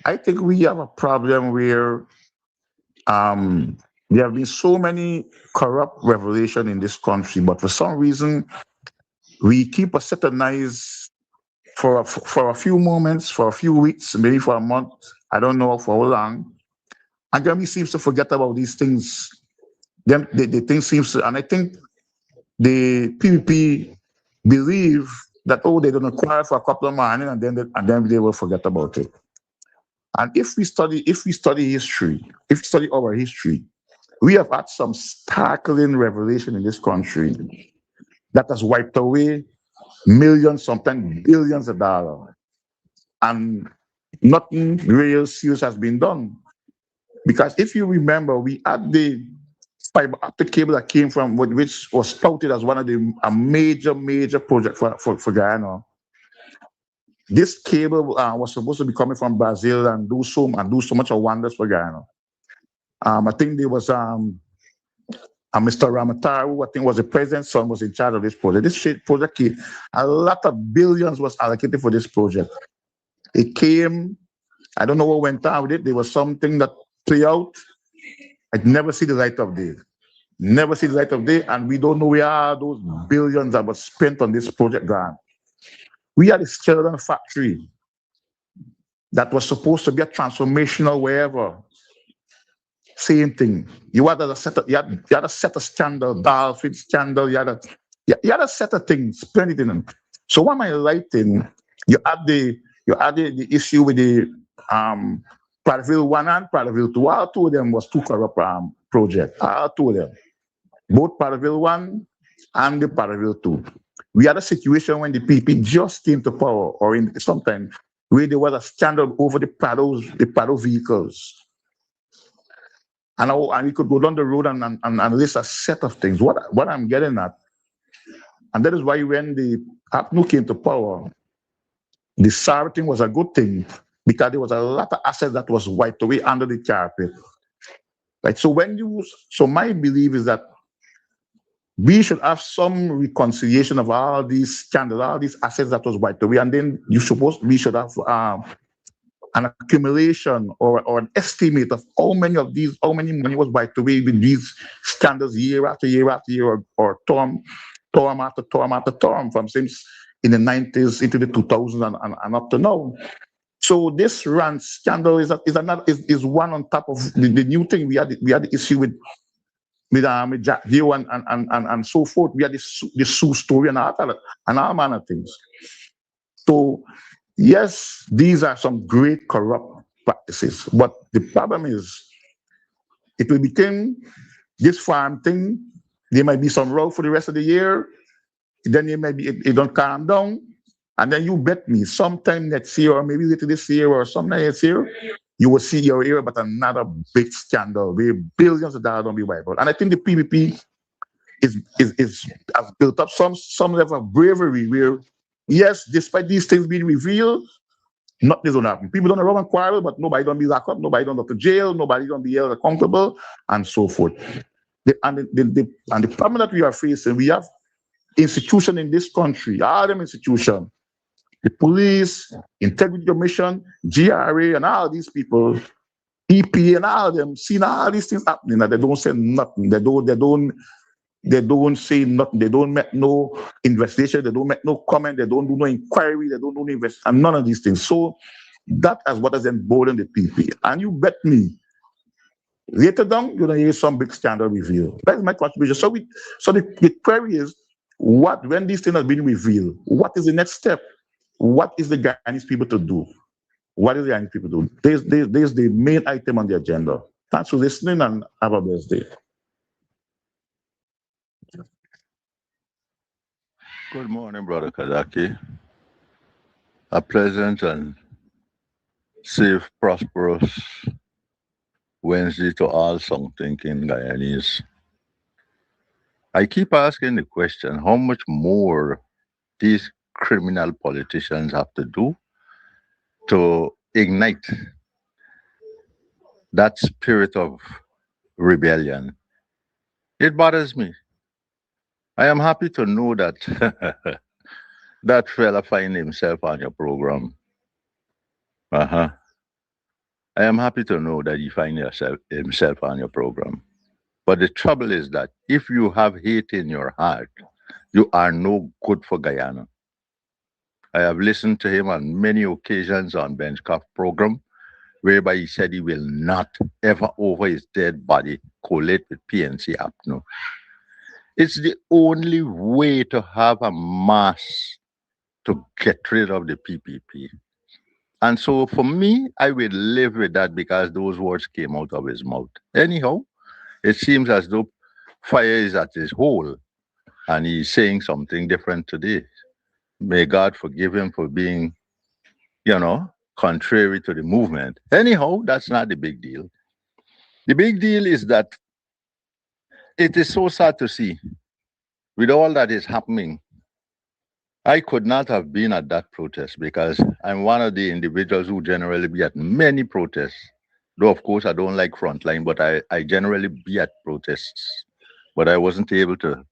I think we have a problem where there have been so many corrupt revelations in this country, but for some reason, we keep a certain eyes for a few moments, for a few weeks, maybe for a month. I don't know for how long. And then we seems to forget about these things. Then the thing seems to, and I think the PPP believe that they don't acquire for a couple of months and then they will forget about it. And if we study history, if we study our history, we have had some startling revelation in this country that has wiped away millions, sometimes billions of dollars, and nothing real serious has been done. Because if you remember, we had the fiber optic cable that came from which was touted as one of a major project for Guyana. This cable was supposed to be coming from Brazil and do so much of wonders for Guyana. I think there was Mr. Ramattar, who I think was the president's son, was in charge of this project. This project, a lot of billions was allocated for this project. It came, I don't know what went on with it. There was something that played out. I'd never see the light of day. Never see the light of day, and we don't know where those billions that was spent on this project gone. We had a skeleton factory that was supposed to be a transformational wherever. Same thing. You had a set of scandal, Dolphin scandal, you had a set of things, plenty of them. So what am I writing? You had the issue with the Pratteville 1 and Pratteville 2. All two of them was two corrupt projects. All two of them. Both Pratteville 1 and the Pratteville 2. We had a situation when the PP just came to power, or in sometime where there was a scandal over the Prado vehicles. And we could go down the road and list a set of things. What I'm getting at, and that is why when the APNU came to power, the SAR thing was a good thing because there was a lot of assets that was wiped away under the carpet. Right. So my belief is that we should have some reconciliation of all these scandals, all these assets that was wiped away, and then we should have an accumulation or an estimate of how many money was wiped away with these scandals year after year after year, or term after term from since in the 90s into the 2000s and up to now. So this rant scandal is one on top of the new thing. We had the issue with Jack Hill and so forth. We had the Sue story and all manner of things. So yes, these are some great corrupt practices, but the problem is it will become this farm thing. There might be some row for the rest of the year. Then it don't calm down. And then you bet me sometime next year or maybe later this year or sometime next year, you will see your ear about another big scandal where billions of dollars don't be wiped out. And I think the PPP has built up some level of bravery where, yes, despite these things being revealed, nothing don't happen. People don't run and quarrel, but nobody don't be locked up, nobody don't go to jail, nobody don't be held accountable, and so forth. And the problem that we are facing, we have institutions in this country, all them institutions, the police, Integrity Commission, GRA, and all these people, EPA, and all of them, seeing all these things happening, that they don't say nothing. They don't say nothing. They don't make no investigation. They don't make no comment. They don't do no inquiry. They don't do no investigation, and none of these things. So that is what has emboldened the people. And you bet me, later down, you're gonna hear some big scandal revealed. That's my contribution. So the query is, when these things have been revealed, what is the next step? What is the Guyanese people to do? What is the Guyanese people to do? There's the main item on the agenda. Thanks for listening and have a blessed day. Good morning, Brother Kadaki. A pleasant and safe, prosperous Wednesday to all song-thinking Guyanese. I keep asking the question, how much more these criminal politicians have to do to ignite that spirit of rebellion? It bothers me. I am happy to know that that fella find himself on your program. I am happy to know that you find himself on your program. But the trouble is that if you have hate in your heart, you are no good for Guyana. I have listened to him on many occasions on Benchcraft program, whereby he said he will not ever over his dead body collate with PNC APNO. It's the only way to have a mass to get rid of the PPP. And so for me, I will live with that because those words came out of his mouth. Anyhow, it seems as though fire is at his hole and he's saying something different today. May God forgive him for being, contrary to the movement. Anyhow, that's not the big deal. The big deal is that it is so sad to see, with all that is happening, I could not have been at that protest because I'm one of the individuals who generally be at many protests. Though, of course, I don't like frontline, but I generally be at protests. But I wasn't able to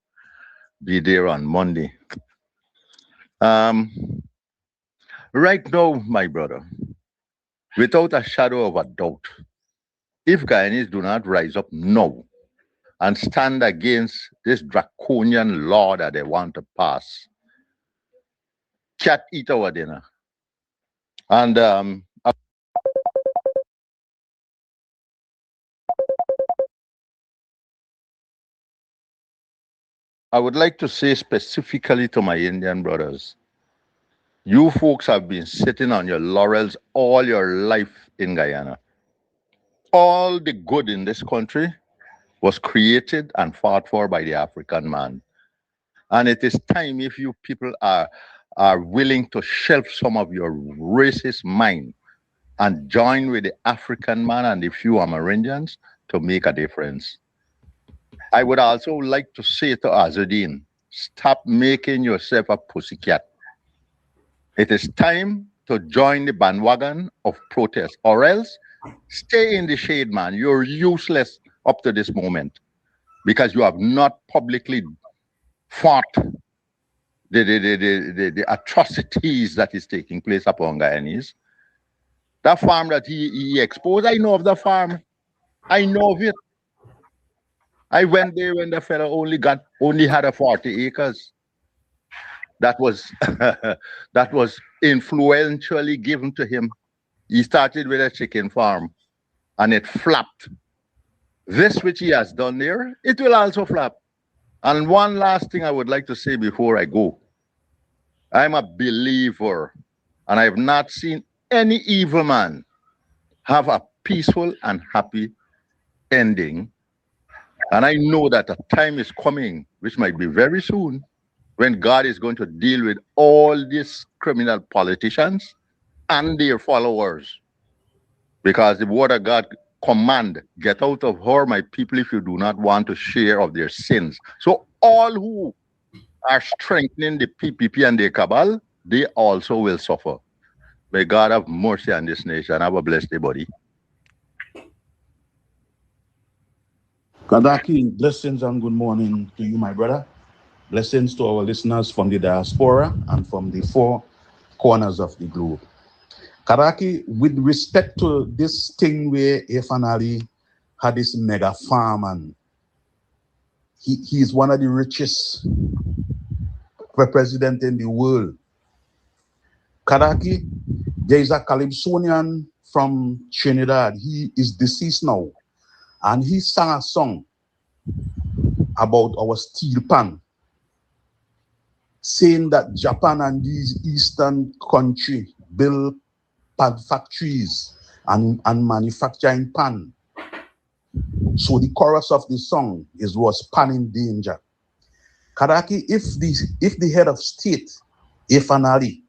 be there on Monday. Right now, my brother, without a shadow of a doubt, if Guyanese do not rise up now and stand against this draconian law that they want to pass, cat eat our dinner. And I would like to say specifically to my Indian brothers, you folks have been sitting on your laurels all your life in Guyana. All the good in this country was created and fought for by the African man. And it is time, if you people are willing to shelf some of your racist mind and join with the African man and the few Amerindians to make a difference. I would also like to say to Azuddin, stop making yourself a pussycat. It is time to join the bandwagon of protest, or else stay in the shade, man. You're useless up to this moment because you have not publicly fought the atrocities that is taking place upon Guyanese. That farm that he exposed, I know of the farm. I know of it. I went there when the fellow only had a 40 acres. That was that was influentially given to him He started with a chicken farm and it flapped. This which he has done there, it will also flap. And one last thing I would like to say before I go. I'm a believer and I have not seen any evil man have a peaceful and happy ending. And I know that a time is coming, which might be very soon, when God is going to deal with all these criminal politicians and their followers. Because the word of God command, get out of her, my people, if you do not want to share of their sins. So all who are strengthening the PPP and the cabal, they also will suffer. May God have mercy on this nation. Have a blessed day, buddy. Kadaki, blessings and good morning to you, my brother. Blessings to our listeners from the diaspora and from the four corners of the globe. Kadaki, with respect to this thing where Efanali had this mega farm and he's one of the richest president in the world. Kadaki, there is a Calypsonian from Trinidad. He is deceased now. And he sang a song about our steel pan, saying that Japan and these Eastern countries build pan factories and manufacturing pan. So the chorus of the song was pan in danger. Kadaki, if the head of state, Efanali,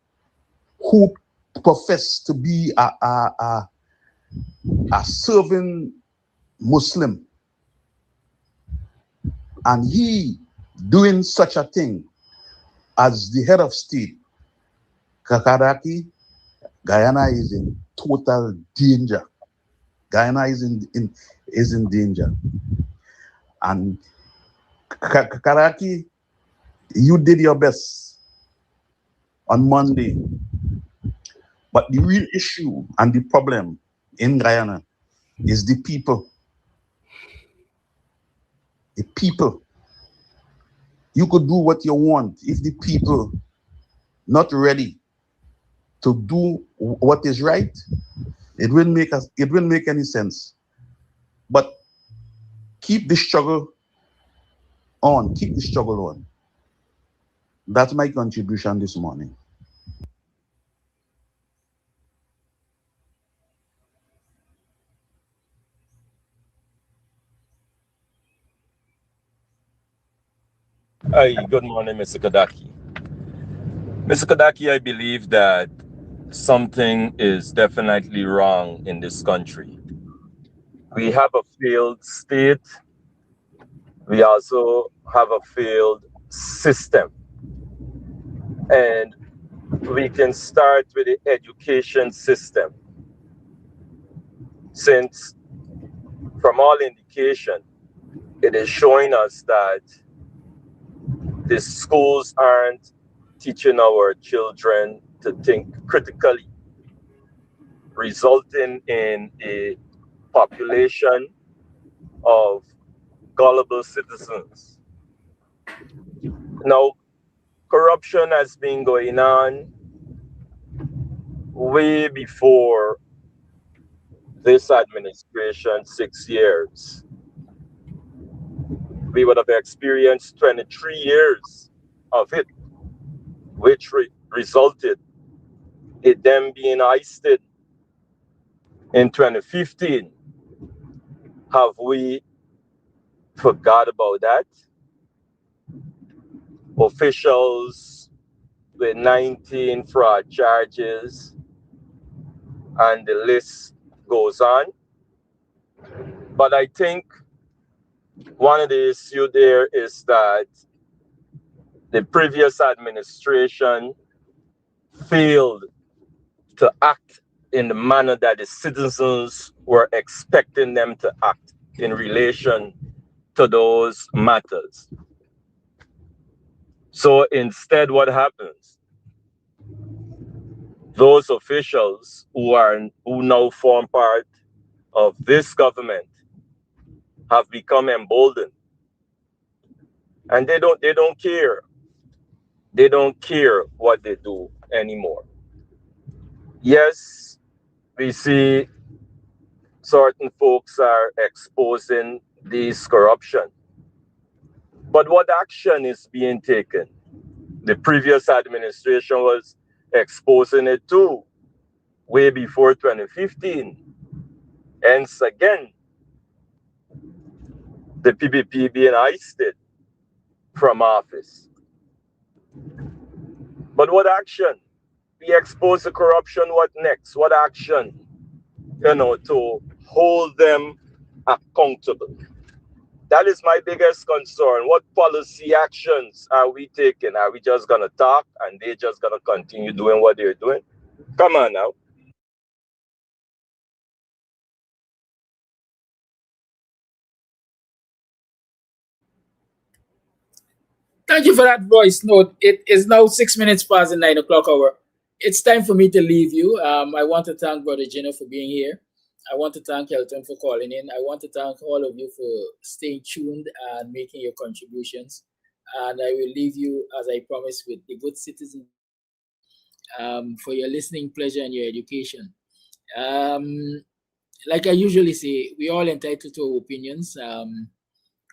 who professed to be a serving Muslim, and he doing such a thing as the head of state, Kadaki, Guyana is in total danger. Guyana is in danger. And Kadaki, you did your best on Monday. But the real issue and the problem in Guyana is the people. The people. You could do what you want if the people not ready to do what is right. It wouldn't make any sense. But keep the struggle on. Keep the struggle on. That's my contribution this morning. Hi, good morning, Mr. Kadaki. Mr. Kadaki, I believe that something is definitely wrong in this country. We have a failed state. We also have a failed system. And we can start with the education system. Since, from all indication, it is showing us that the schools aren't teaching our children to think critically, resulting in a population of gullible citizens. Now, corruption has been going on way before this administration, 6 years. We would have experienced 23 years of it, which resulted in them being ousted in 2015. Have we forgot about that? Officials with 19 fraud charges, and the list goes on. But I think one of the issues there is that the previous administration failed to act in the manner that the citizens were expecting them to act in relation to those matters. So instead, what happens? Those officials who now form part of this government have become emboldened, and they don't care. They don't care what they do anymore. Yes, we see certain folks are exposing this corruption. But what action is being taken? The previous administration was exposing it too, way before 2015. Hence, again, the PPP being ousted from office. But what action? We expose the corruption, what next? What action, to hold them accountable? That is my biggest concern. What policy actions are we taking? Are we just going to talk and they're just going to continue doing what they're doing? Come on now. Thank you for that voice note. It is now 6 minutes past the 9 o'clock hour. It's time for me to leave you. I want to thank Brother Gino for being here. I want to thank Elton for calling in. I want to thank all of you for staying tuned and making your contributions. And I will leave you, as I promised, with the good citizen for your listening pleasure and your education. Like I usually say, we all entitled to our opinions.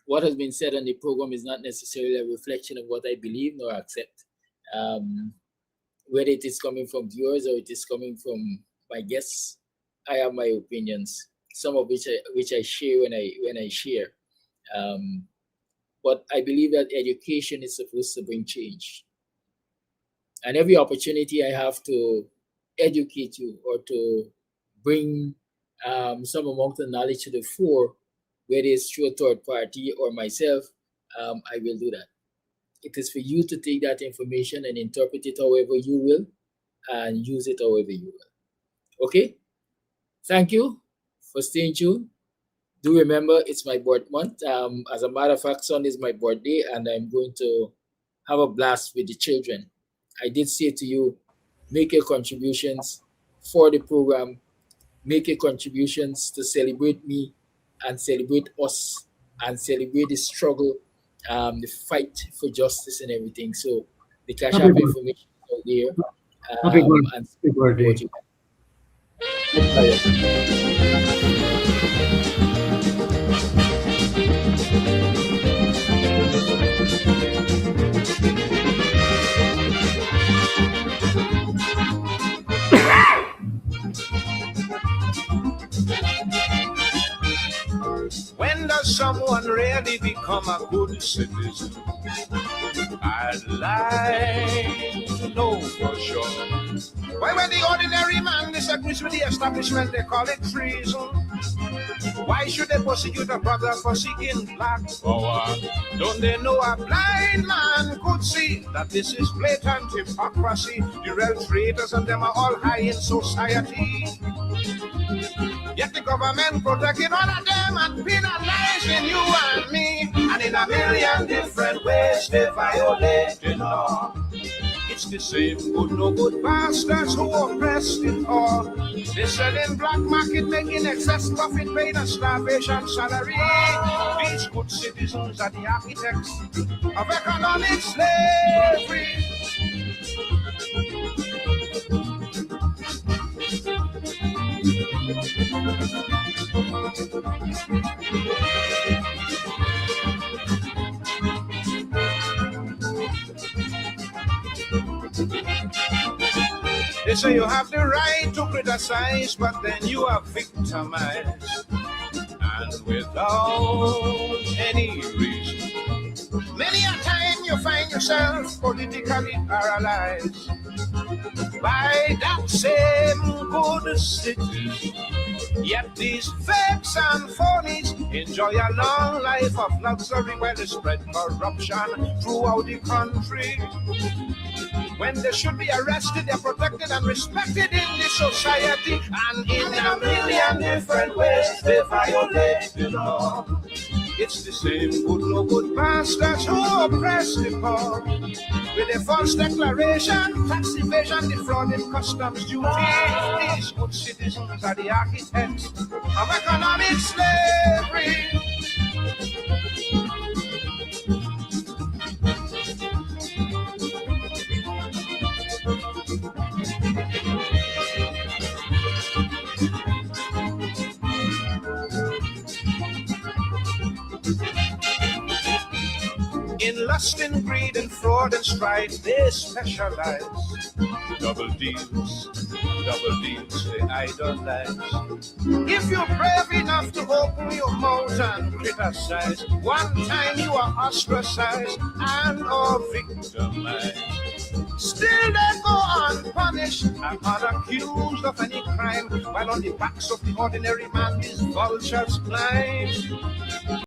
What has been said on the program is not necessarily a reflection of what I believe nor accept. Whether it is coming from viewers or it is coming from my guests, I have my opinions, some of which I share when I share. But I believe that education is supposed to bring change. And every opportunity I have to educate you or to bring some amount of knowledge to the fore, whether it's through a third party or myself, I will do that. It is for you to take that information and interpret it however you will and use it however you will. Okay? Thank you for staying tuned. Do remember it's my birth month. As a matter of fact, Sunday is my birthday and I'm going to have a blast with the children. I did say to you, make your contributions for the program, make your contributions to celebrate me and celebrate us and celebrate the struggle, the fight for justice and everything. So the Cash App information is out there. Happy birthday. When does someone really become a good citizen? I'd like to know for sure. Why, when the ordinary man disagrees with the establishment, they call it treason. Why should they persecute a brother for seeking black power? Don't they know a blind man could see that this is blatant hypocrisy? The real traitors and them are all high in society. Yet the government protecting all of them and penalizing you and me. And in a million different ways they violate the law. It's the same good no good bastards who oppressed it all. They sell in black market, making excess profit, paying a starvation salary. These good citizens are the architects of economic slavery. They say you have the right to criticize, but then you are victimized, and without any reason. Many a time you find yourself politically paralyzed by that same good city. Yet these fakes and phonies enjoy a long life of luxury while they spread corruption throughout the country. When they should be arrested, they're protected and respected in this society. And in a million different ways, they violate the law. It's the same good no good bastards who oppress the poor. With a false declaration, tax evasion, defrauding customs duty. These good citizens are the architects of economic slavery. Lust and greed and fraud and strife, they specialize. Double deals, they idolize. If you're brave enough to open your mouth and criticize, one time you are ostracized and or victimized. Still they go unpunished and unaccused of any crime, while on the backs of the ordinary man these vultures climb.